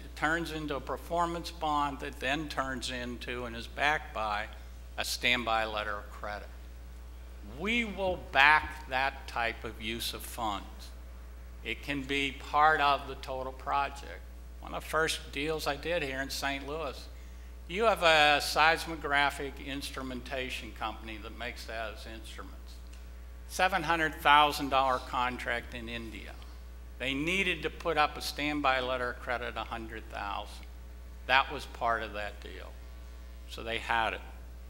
into a performance bond that then turns into and is backed by a standby letter of credit. We will back that type of use of funds. It can be part of the total project. One of the first deals I did here in St. Louis, you have a seismographic instrumentation company that makes those instruments. $700,000 contract in India. They needed to put up a standby letter of credit, $100,000. That was part of that deal. So they had it.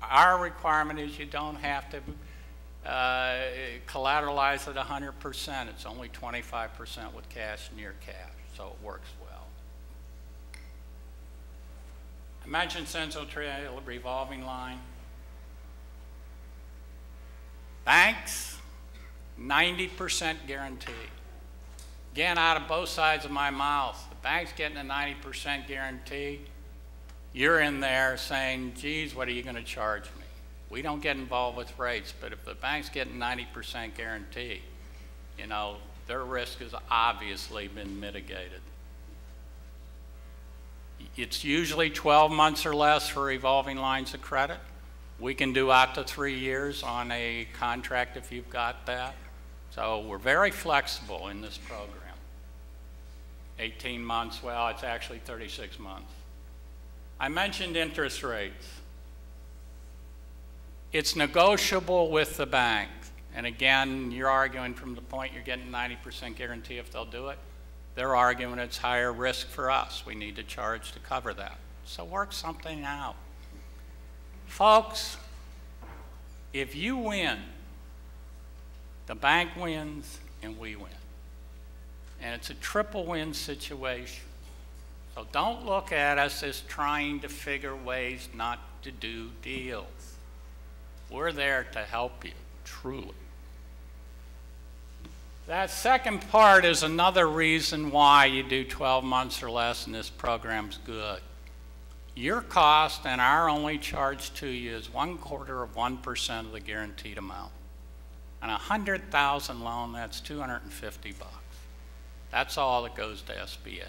Our requirement is you don't have to collateralize at 100%. It's only 25% with cash, near cash, so it works well. I mentioned Central Trail revolving line. Banks, 90% guarantee. Again, out of both sides of my mouth, the bank's getting a 90% guarantee. You're in there saying, geez, what are you going to charge me? We don't get involved with rates, but if the bank's getting 90% guarantee, you know, their risk has obviously been mitigated. It's usually 12 months or less for revolving lines of credit. We can do out to 3 years on a contract if you've got that. So we're very flexible in this program. 18 months, well, it's actually 36 months. I mentioned interest rates. It's negotiable with the bank. And again, you're arguing from the point you're getting 90% guarantee if they'll do it. They're arguing it's higher risk for us. We need to charge to cover that. So work something out. Folks, if you win, The bank wins and we win. And it's a triple win situation. So don't look at us as trying to figure ways not to do deals. We're there to help you, truly. That second part is another reason why you do 12 months or less and this program's good. Your cost and our only charge to you is 1/4% of the guaranteed amount. On a $100,000 loan, that's $250. That's all that goes to SBA.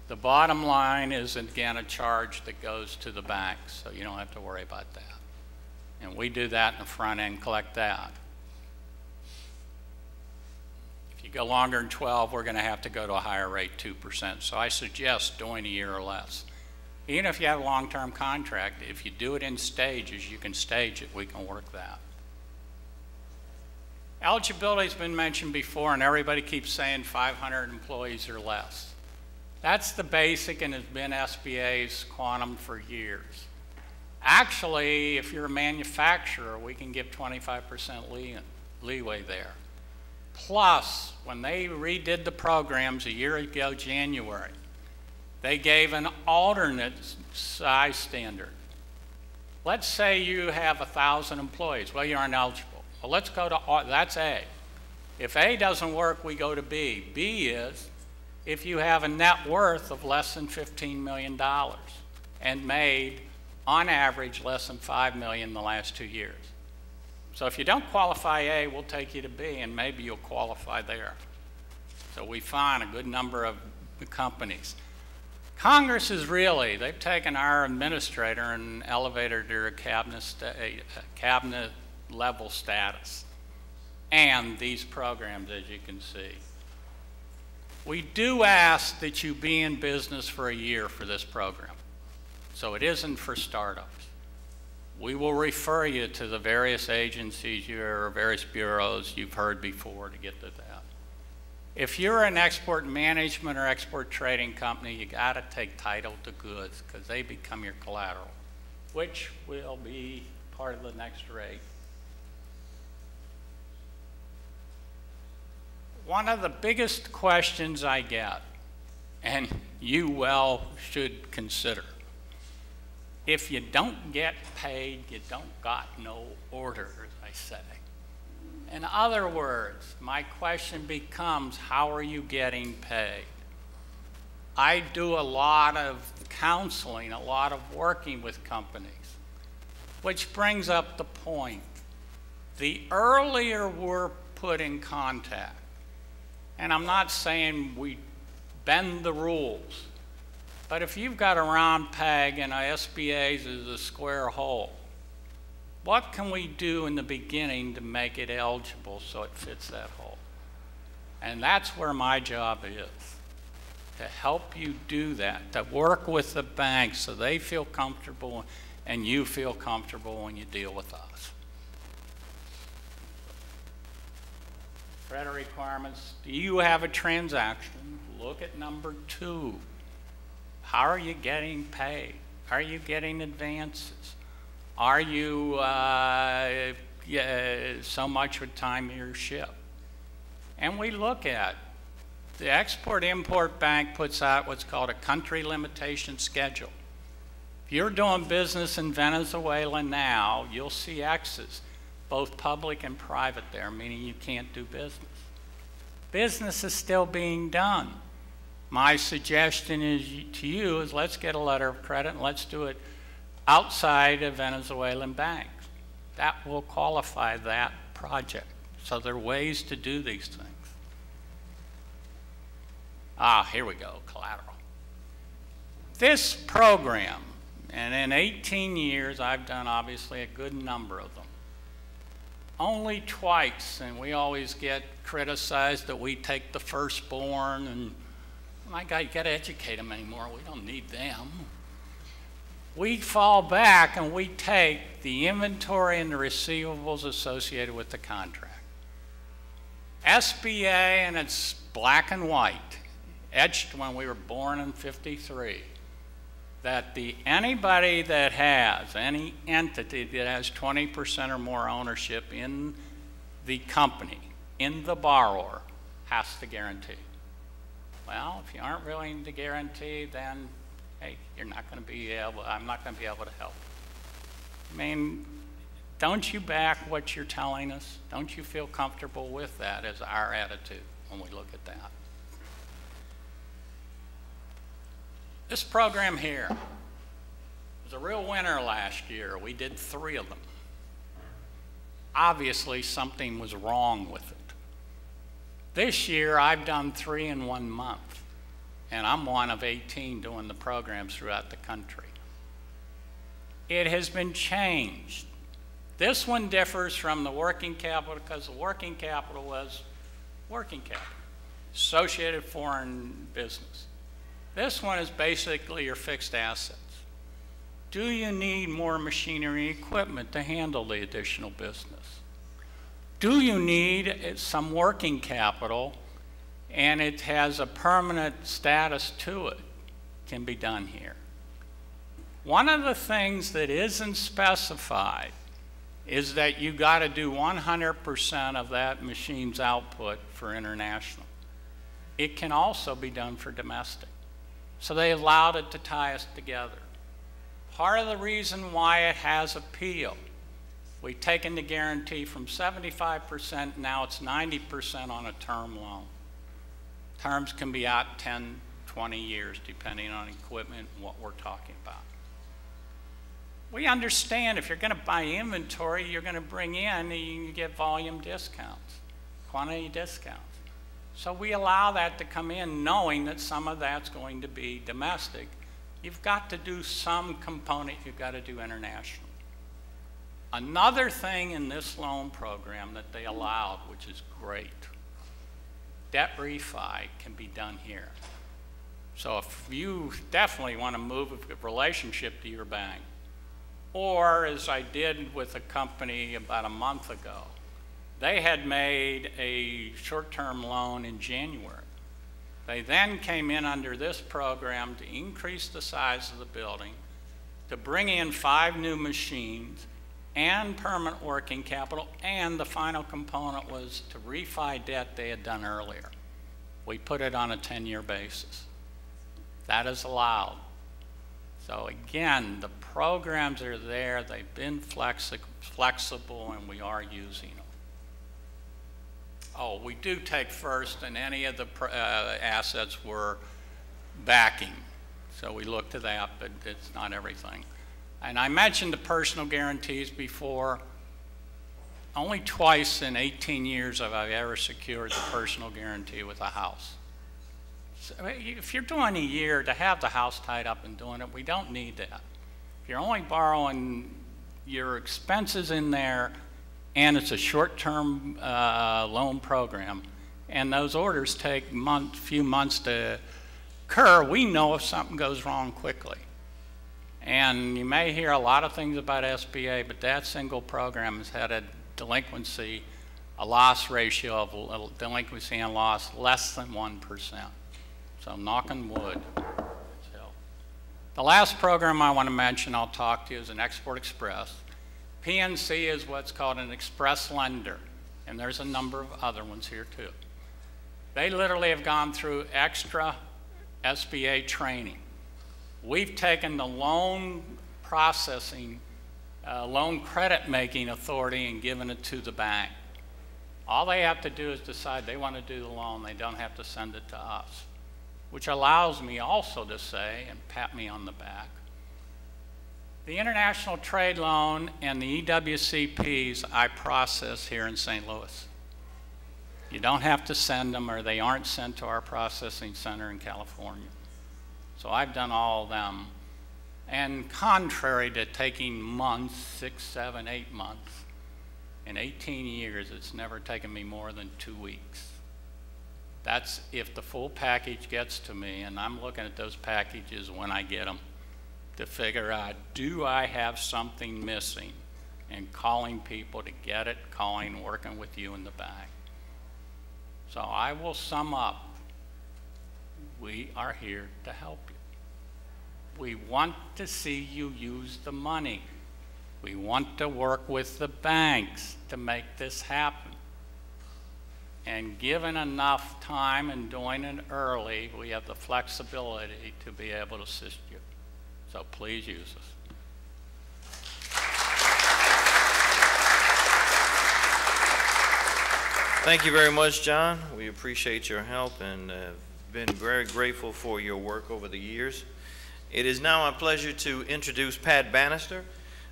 The bottom line is, again, a charge that goes to the bank, so you don't have to worry about that. And we do that in the front end, collect that. If you go longer than 12, we're going to have to go to a higher rate, 2%. So I suggest doing a year or less. Even if you have a long-term contract, if you do it in stages, you can stage it. We can work that. Eligibility has been mentioned before, and everybody keeps saying 500 employees or less. That's the basic and has been SBA's quantum for years. Actually, if you're a manufacturer, we can give 25% leeway there. Plus, when they redid the programs a year ago, January, they gave an alternate size standard. Let's say you have 1,000 employees. Well, you aren't eligible. Well, let's go to, that's A. If A doesn't work, we go to B. B is if you have a net worth of less than $15 million and made, on average, less than $5 million in the last 2 years. So if you don't qualify A, we'll take you to B, and maybe you'll qualify there. So we find a good number of companies. Congress is really, they've taken our administrator and elevated her to cabinet level status, and these programs, as you can see. We do ask that you be in business for a year for this program, so it isn't for startups. We will refer you to the various agencies or various bureaus you've heard before to get to that. If you're an export management or export trading company, you got to take title to goods because they become your collateral, which will be part of the next rate. One of the biggest questions I get, and you well should consider, if you don't get paid, you don't got no orders, I say. In other words, my question becomes, how are you getting paid? I do a lot of counseling, a lot of working with companies, which brings up the point. The earlier we're put in contact, and I'm not saying we bend the rules, but if you've got a round peg and a SBA's is a square hole, what can we do in the beginning to make it eligible so it fits that hole? And that's where my job is, to help you do that, to work with the banks so they feel comfortable and you feel comfortable when you deal with us. Credit requirements. Do you have a transaction? Look at number 2. How are you getting paid? Are you getting advances? Are you so much with time of your ship? And we look at, the Export-Import Bank puts out what's called a country limitation schedule. If you're doing business in Venezuela now, you'll see X's, both public and private there, meaning you can't do business. Business is still being done. My suggestion to you is let's get a letter of credit and let's do it outside of Venezuelan banks. That will qualify that project. So there are ways to do these things. Here we go, collateral. This program, and in 18 years I've done obviously a good number of them. Only twice, and we always get criticized that we take the firstborn and my God, you got to educate them anymore. We don't need them. We fall back and we take the inventory and the receivables associated with the contract. SBA, and it's black and white, etched when we were born in '53, that anybody that has, any entity that has 20% or more ownership in the company, in the borrower, has to guarantee. Well, if you aren't willing to guarantee, then, hey, you're not going to be able, I'm not going to be able to help. I mean, don't you back what you're telling us? Don't you feel comfortable with that as our attitude when we look at that? This program here was a real winner last year. We did 3 of them. Obviously, something was wrong with it. This year, I've done 3 in 1 month, and I'm one of 18 doing the programs throughout the country. It has been changed. This one differs from the working capital because the working capital was working capital, associated foreign business. This one is basically your fixed assets. Do you need more machinery and equipment to handle the additional business? Do you need some working capital and it has a permanent status to it? Can be done here. One of the things that isn't specified is that you got to do 100% of that machine's output for international. It can also be done for domestic. So they allowed it to tie us together. Part of the reason why it has appeal, we've taken the guarantee from 75%, now it's 90% on a term loan. Terms can be out 10, 20 years, depending on equipment and what we're talking about. We understand if you're going to buy inventory, you're going to bring in, you get volume discounts, quantity discounts. So we allow that to come in knowing that some of that's going to be domestic. You've got to do some component, you've got to do international. Another thing in this loan program that they allowed, which is great, debt refi can be done here. So if you definitely want to move a relationship to your bank, or as I did with a company about a month ago, they had made a short-term loan in January. They then came in under this program to increase the size of the building, to bring in 5 new machines and permanent working capital, and the final component was to refi debt they had done earlier. We put it on a 10-year basis. That is allowed. So again, the programs are there, they've been flexible, and we are using them. Oh, we do take first, and any of the assets we're backing. So we look to that, but it's not everything. And I mentioned the personal guarantees before. Only twice in 18 years have I ever secured the personal guarantee with a house. So if you're doing a year to have the house tied up and doing it, we don't need that. If you're only borrowing your expenses in there, and it's a short-term loan program, and those orders take few months to occur, we know if something goes wrong quickly. And you may hear a lot of things about SBA, but that single program has had a delinquency, a loss ratio of delinquency and loss less than 1%. So knock on wood. The last program I want to mention, I'll talk to you, is an Export Express. PNC is what's called an express lender, and there's a number of other ones here too. They literally have gone through extra SBA training. We've taken the loan processing, loan credit making authority and given it to the bank. All they have to do is decide they want to do the loan. They don't have to send it to us, which allows me also to say, and pat me on the back, the international trade loan and the EWCPs I process here in St. Louis. You don't have to send them, or they aren't sent to our processing center in California. So I've done all of them. And contrary to taking months, 6, 7, 8 months, in 18 years, it's never taken me more than 2 weeks. That's if the full package gets to me, and I'm looking at those packages when I get them to figure out, do I have something missing? And calling people to get it, working with you in the back. So I will sum up. We are here to help you. We want to see you use the money. We want to work with the banks to make this happen. And given enough time and doing it early, we have the flexibility to be able to assist you. So please use us. Thank you very much, John. We appreciate your help and been very grateful for your work over the years. It is now my pleasure to introduce Pat Bannister,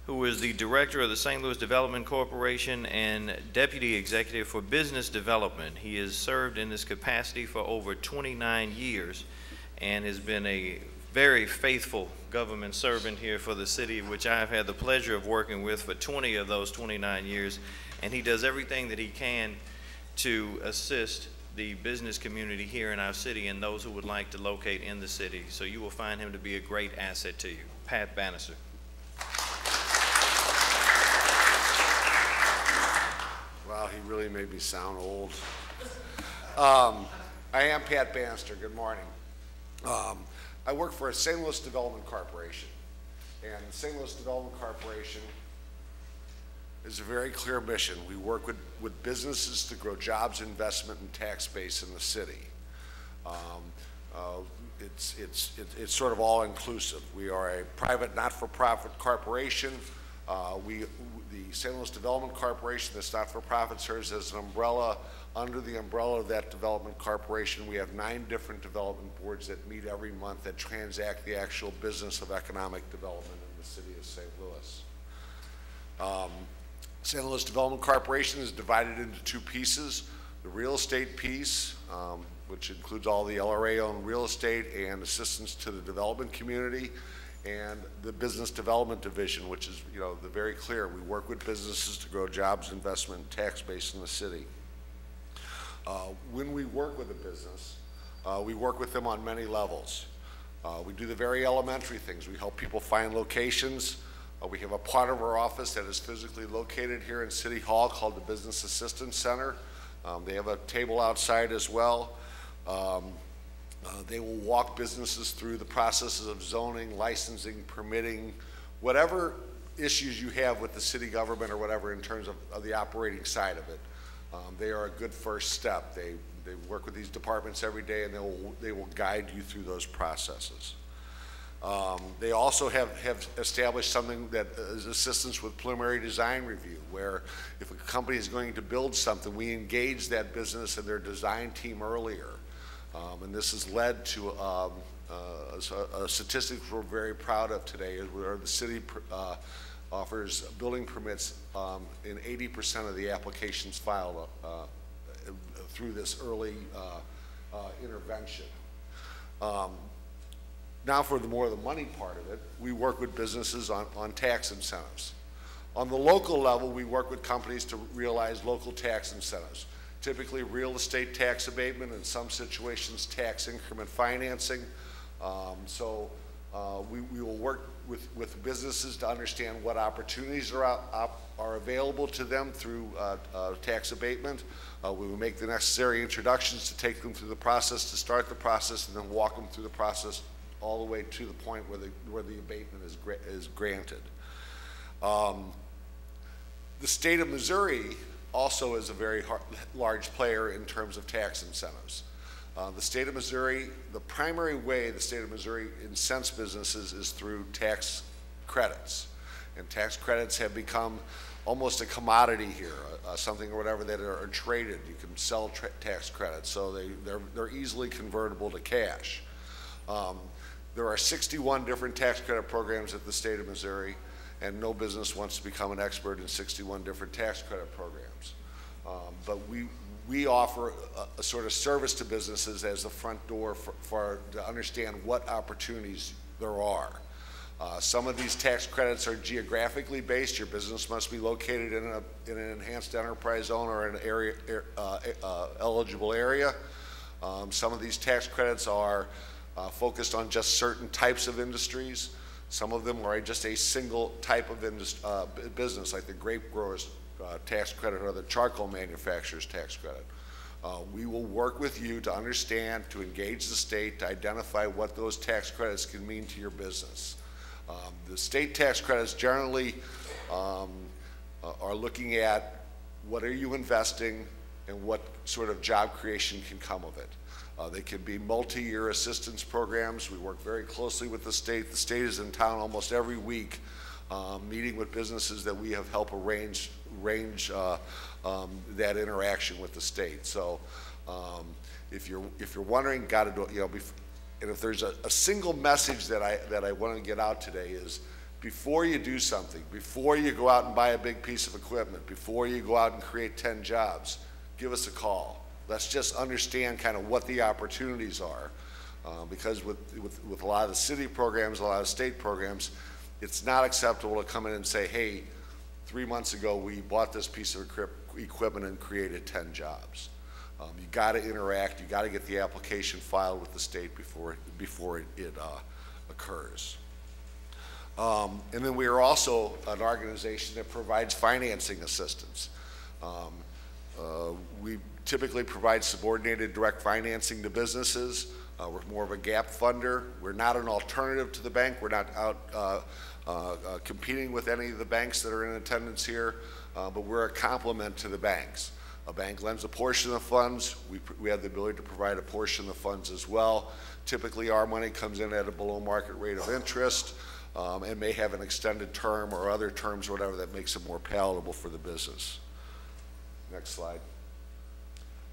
who is the Director of the St. Louis Development Corporation and Deputy Executive for Business Development. He has served in this capacity for over 29 years and has been a very faithful government servant here for the city, which I've had the pleasure of working with for 20 of those 29 years. And he does everything that he can to assist the business community here in our city and those who would like to locate in the city. So you will find him to be a great asset to you. Pat Bannister. Wow, he really made me sound old. I am Pat Bannister. Good morning. I work for St. Louis Development Corporation. And St. Louis Development Corporation is a very clear mission. We work with businesses to grow jobs, investment, and tax base in the city. It's sort of all inclusive. We are a private, not-for-profit corporation. The St. Louis Development Corporation, this not-for-profit, serves as an umbrella. Under the umbrella of that development corporation, we have 9 different development boards that meet every month that transact the actual business of economic development in the city of St. Louis. St. Louis Development Corporation is divided into 2 pieces. The real estate piece, which includes all the LRA-owned real estate and assistance to the development community, and the business development division, which is, the very clear. We work with businesses to grow jobs, investment, and tax base in the city. When we work with a business, we work with them on many levels. We do the very elementary things. We help people find locations. We have a part of our office that is physically located here in City Hall called the Business Assistance Center. They have a table outside as well. They will walk businesses through the processes of zoning, licensing, permitting, whatever issues you have with the city government or whatever in terms of the operating side of it. They are a good first step. They work with these departments every day, and they will guide you through those processes. They also have established something that is assistance with preliminary design review, where if a company is going to build something, we engage that business and their design team earlier. And this has led to a statistic we're very proud of today, where the city offers building permits in 80% of the applications filed through this early intervention. Now for the more of the money part of it, we work with businesses on tax incentives. On the local level, we work with companies to realize local tax incentives. Typically real estate tax abatement, in some situations tax increment financing. We will work with businesses to understand what opportunities are available to them through tax abatement. We will make the necessary introductions to take them through the process, to start the process, and then walk them through the process all the way to the point where the abatement is granted. The state of Missouri also is a very large player in terms of tax incentives. The state of Missouri, the primary way the state of Missouri incents businesses is through tax credits. And tax credits have become almost a commodity here, something or whatever that are traded. You can sell tax credits, so they're easily convertible to cash. There are 61 different tax credit programs at the state of Missouri, and no business wants to become an expert in 61 different tax credit programs. But we offer a sort of service to businesses as the front door to understand what opportunities there are. Some of these tax credits are geographically based. Your business must be located in an enhanced enterprise zone or an area, eligible area. Some of these tax credits are focused on just certain types of industries. Some of them are just a single type of business, like the grape growers tax credit or the charcoal manufacturers tax credit. We will work with you to understand, to engage the state, to identify what those tax credits can mean to your business. The state tax credits generally are looking at what are you investing, and what sort of job creation can come of it. They can be multi-year assistance programs. We work very closely with the state. The state is in town almost every week, meeting with businesses that we have helped arrange that interaction with the state. So if you're wondering, got to do it. You know, and if there's a single message that I want to get out today is, before you do something, before you go out and buy a big piece of equipment, before you go out and create 10 jobs, give us a call. Let's just understand kind of what the opportunities are. Because with a lot of the city programs, a lot of state programs, it's not acceptable to come in and say, hey, 3 months ago we bought this piece of equipment and created 10 jobs. You got to interact, you got to get the application filed with the state before it occurs. And then we are also an organization that provides financing assistance. We typically provide subordinated direct financing to businesses. We're more of a gap funder. We're not an alternative to the bank. We're not out competing with any of the banks that are in attendance here, but we're a complement to the banks. A bank lends a portion of the funds. We have the ability to provide a portion of the funds as well. Typically, our money comes in at a below market rate of interest and may have an extended term or other terms or whatever that makes it more palatable for the business. Next slide.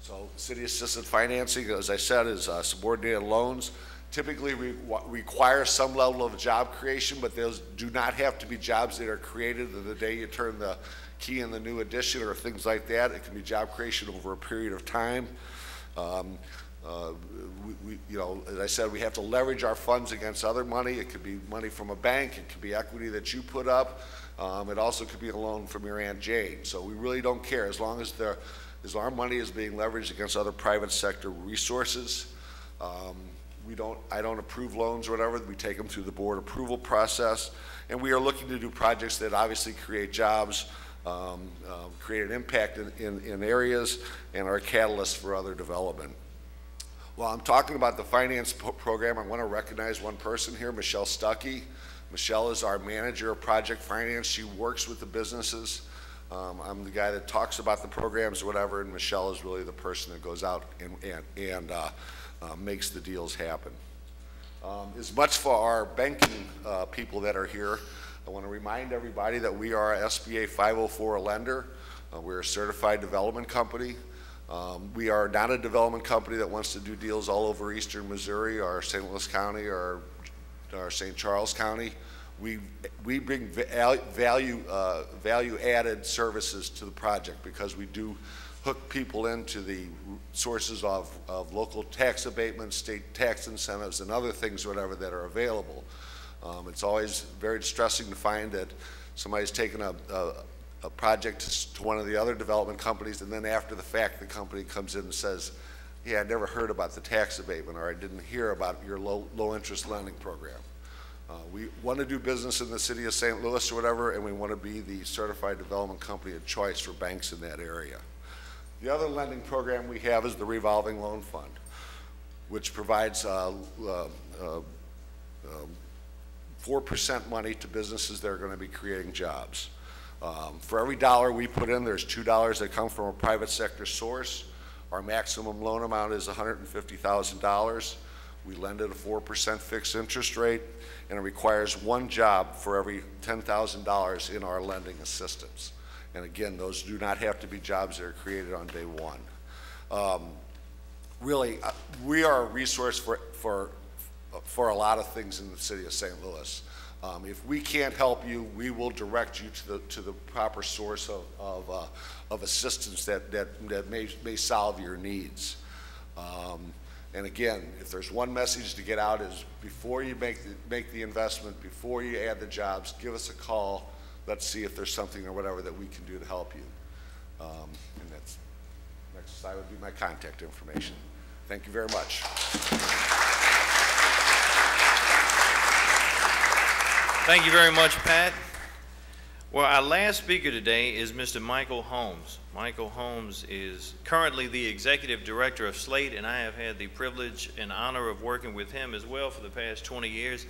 So city assisted financing, as I said, is subordinated loans. Typically require some level of job creation, but those do not have to be jobs that are created the day you turn the key in the new addition or things like that. It can be job creation over a period of time. You know, as I said, we have to leverage our funds against other money. It could be money from a bank. It could be equity that you put up. It also could be a loan from your Aunt Jane. So we really don't care as long as our money is being leveraged against other private sector resources. I don't approve loans or whatever. We take them through the board approval process. And we are looking to do projects that obviously create jobs, create an impact in areas, and are a catalyst for other development. While I'm talking about the finance program, I want to recognize one person here, Michelle Stuckey. Michelle is our manager of project finance. She works with the businesses. I'm the guy that talks about the programs or whatever, and Michelle is really the person that goes out and makes the deals happen. As much for our banking people that are here, I want to remind everybody that we are a SBA 504 lender. We're a certified development company. We are not a development company that wants to do deals all over eastern Missouri or St. Louis County or St. Charles County. We bring value-added services to the project because we do hook people into the sources of local tax abatements, state tax incentives, and other things, whatever, that are available. It's always very distressing to find that somebody's taken a project to one of the other development companies, and then after the fact, the company comes in and says, yeah, I never heard about the tax abatement, or I didn't hear about your low interest lending program. We want to do business in the city of St. Louis or whatever, and we want to be the certified development company of choice for banks in that area. The other lending program we have is the revolving loan fund, which provides 4% money to businesses that are going to be creating jobs. For every dollar we put in, there's $2 that come from a private sector source. Our maximum loan amount is $150,000. We lend at a 4% fixed interest rate, and it requires one job for every $10,000 in our lending assistance. And again, those do not have to be jobs that are created on day one. Really, we are a resource for a lot of things in the city of St. Louis. If we can't help you, we will direct you to the proper source of assistance that may solve your needs. And again, if there's one message to get out is before you make the investment, before you add the jobs, give us a call. Let's see if there's something or whatever that we can do to help you. And that's, next slide would be my contact information. Thank you very much. Thank you very much, Pat. Well, our last speaker today is Mr. Michael Holmes. Michael Holmes is currently the Executive Director of Slate, and I have had the privilege and honor of working with him as well for the past 20 years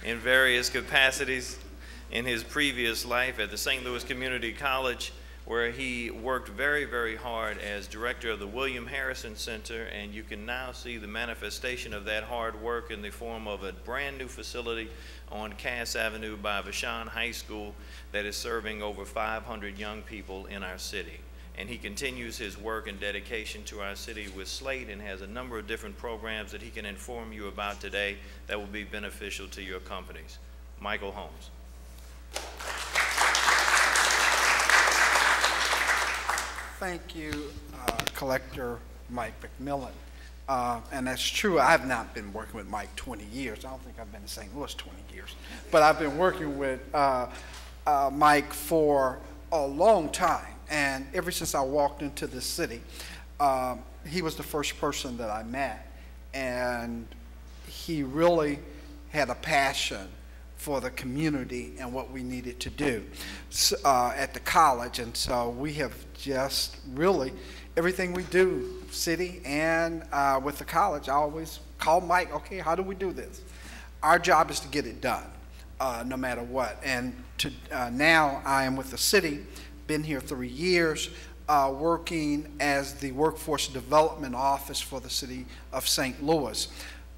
in various capacities in his previous life at the St. Louis Community College, where he worked very, very hard as director of the William Harrison Center, and you can now see the manifestation of that hard work in the form of a brand new facility on Cass Avenue by Vashon High School that is serving over 500 young people in our city. And he continues his work and dedication to our city with Slate and has a number of different programs that he can inform you about today that will be beneficial to your companies. Michael Holmes. Thank you, Collector Mike McMillan. And that's true, I have not been working with Mike 20 years. I don't think I've been in St. Louis 20 years. But I've been working with Mike for a long time. And ever since I walked into the city, he was the first person that I met. And he really had a passion for the community and what we needed to do at the college. And so we have just really, everything we do, city and with the college, I always call Mike, okay, how do we do this? Our job is to get it done, no matter what. And now I am with the city, been here 3 years, working as the Workforce Development Office for the city of St. Louis.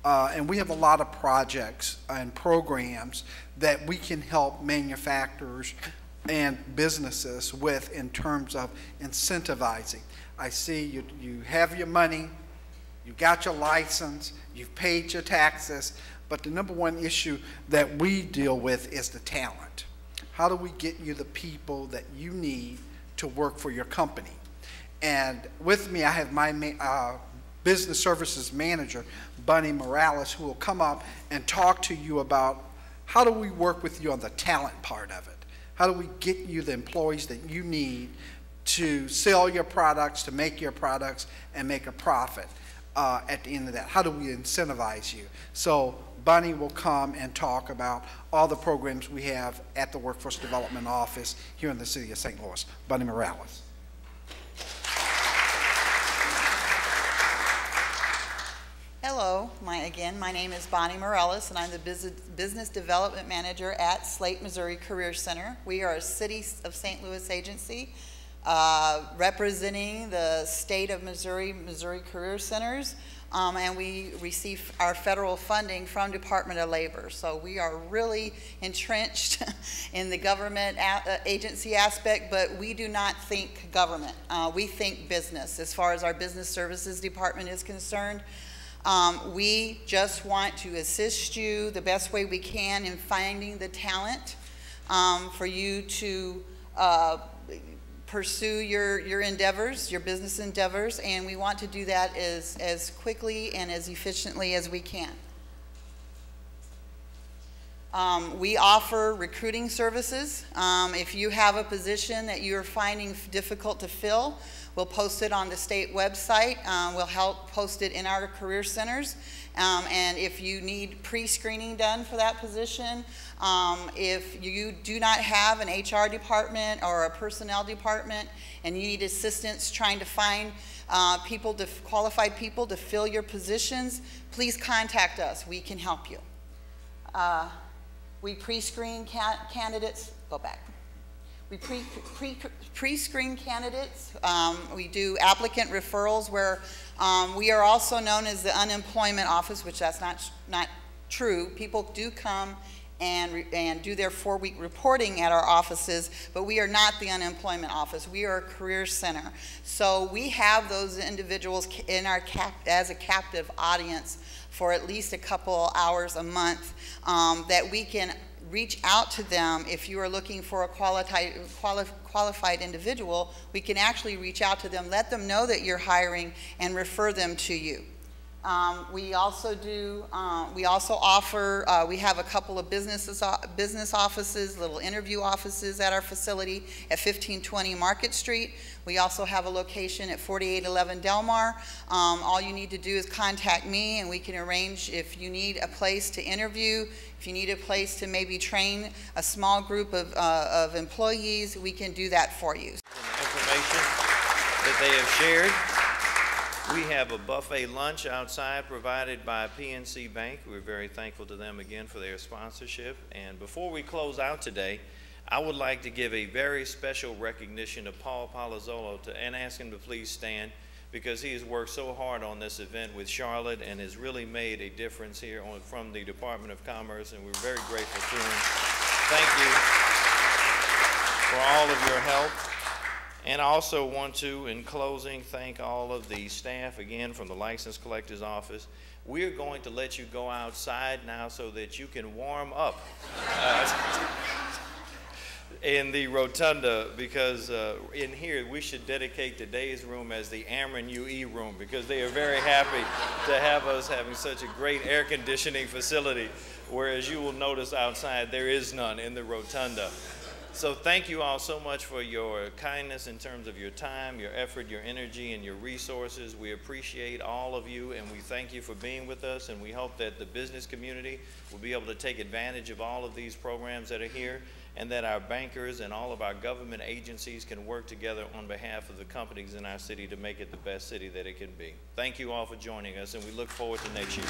And we have a lot of projects and programs that we can help manufacturers and businesses with in terms of incentivizing. I see you have your money, you got your license, you've paid your taxes, but the number one issue that we deal with is the talent. How do we get you the people that you need to work for your company? And with me, I have my business services manager, Bunny Morales, who will come up and talk to you about how do we work with you on the talent part of it? How do we get you the employees that you need to sell your products, to make your products, and make a profit at the end of that? How do we incentivize you? So Bunny will come and talk about all the programs we have at the Workforce Development Office here in the city of St. Louis. Bunny Morales. Hello, my name is Bonnie Morales, and I'm the Business Development Manager at Slate, Missouri Career Center. We are a City of St. Louis agency representing the state of Missouri Career Centers, and we receive our federal funding from Department of Labor. So we are really entrenched in the government agency aspect, but we do not think government. We think business as far as our business services department is concerned. We just want to assist you the best way we can in finding the talent for you to pursue your endeavors, your business endeavors, and we want to do that as quickly and as efficiently as we can. We offer recruiting services. If you have a position that you're finding difficult to fill, we'll post it on the state website. We'll help post it in our career centers. And if you need pre-screening done for that position, if you do not have an HR department or a personnel department and you need assistance trying to find qualified people to fill your positions, please contact us. We can help you. We pre-screen candidates. Go back. We pre-screen candidates. We do applicant referrals where we are also known as the unemployment office, which that's not true. People do come and do their 4-week reporting at our offices, but we are not the unemployment office. We are a career center. So we have those individuals in our as a captive audience for at least a couple hours a month that we can reach out to them. If you are looking for a qualified individual, we can actually reach out to them, let them know that you're hiring, and refer them to you. We also offer, we have a couple of business offices, little interview offices at our facility at 1520 Market Street. We also have a location at 4811 Delmar. All you need to do is contact me and we can arrange if you need a place to interview, if you need a place to maybe train a small group of employees, we can do that for you. Information that they have shared. We have a buffet lunch outside provided by PNC Bank. We're very thankful to them again for their sponsorship. And before we close out today, I would like to give a very special recognition to Paul Palazzolo and ask him to please stand, because he has worked so hard on this event with Charlotte and has really made a difference here from the Department of Commerce, and we're very grateful to him. Thank you for all of your help. And I also want to, in closing, thank all of the staff again from the License Collector's Office. We're going to let you go outside now so that you can warm up in the rotunda, because in here we should dedicate today's room as the Ameren UE room, because they are very happy to have us having such a great air conditioning facility, whereas you will notice outside there is none in the rotunda. So thank you all so much for your kindness in terms of your time, your effort, your energy, and your resources. We appreciate all of you, and we thank you for being with us, and we hope that the business community will be able to take advantage of all of these programs that are here, and that our bankers and all of our government agencies can work together on behalf of the companies in our city to make it the best city that it can be. Thank you all for joining us, and we look forward to next year.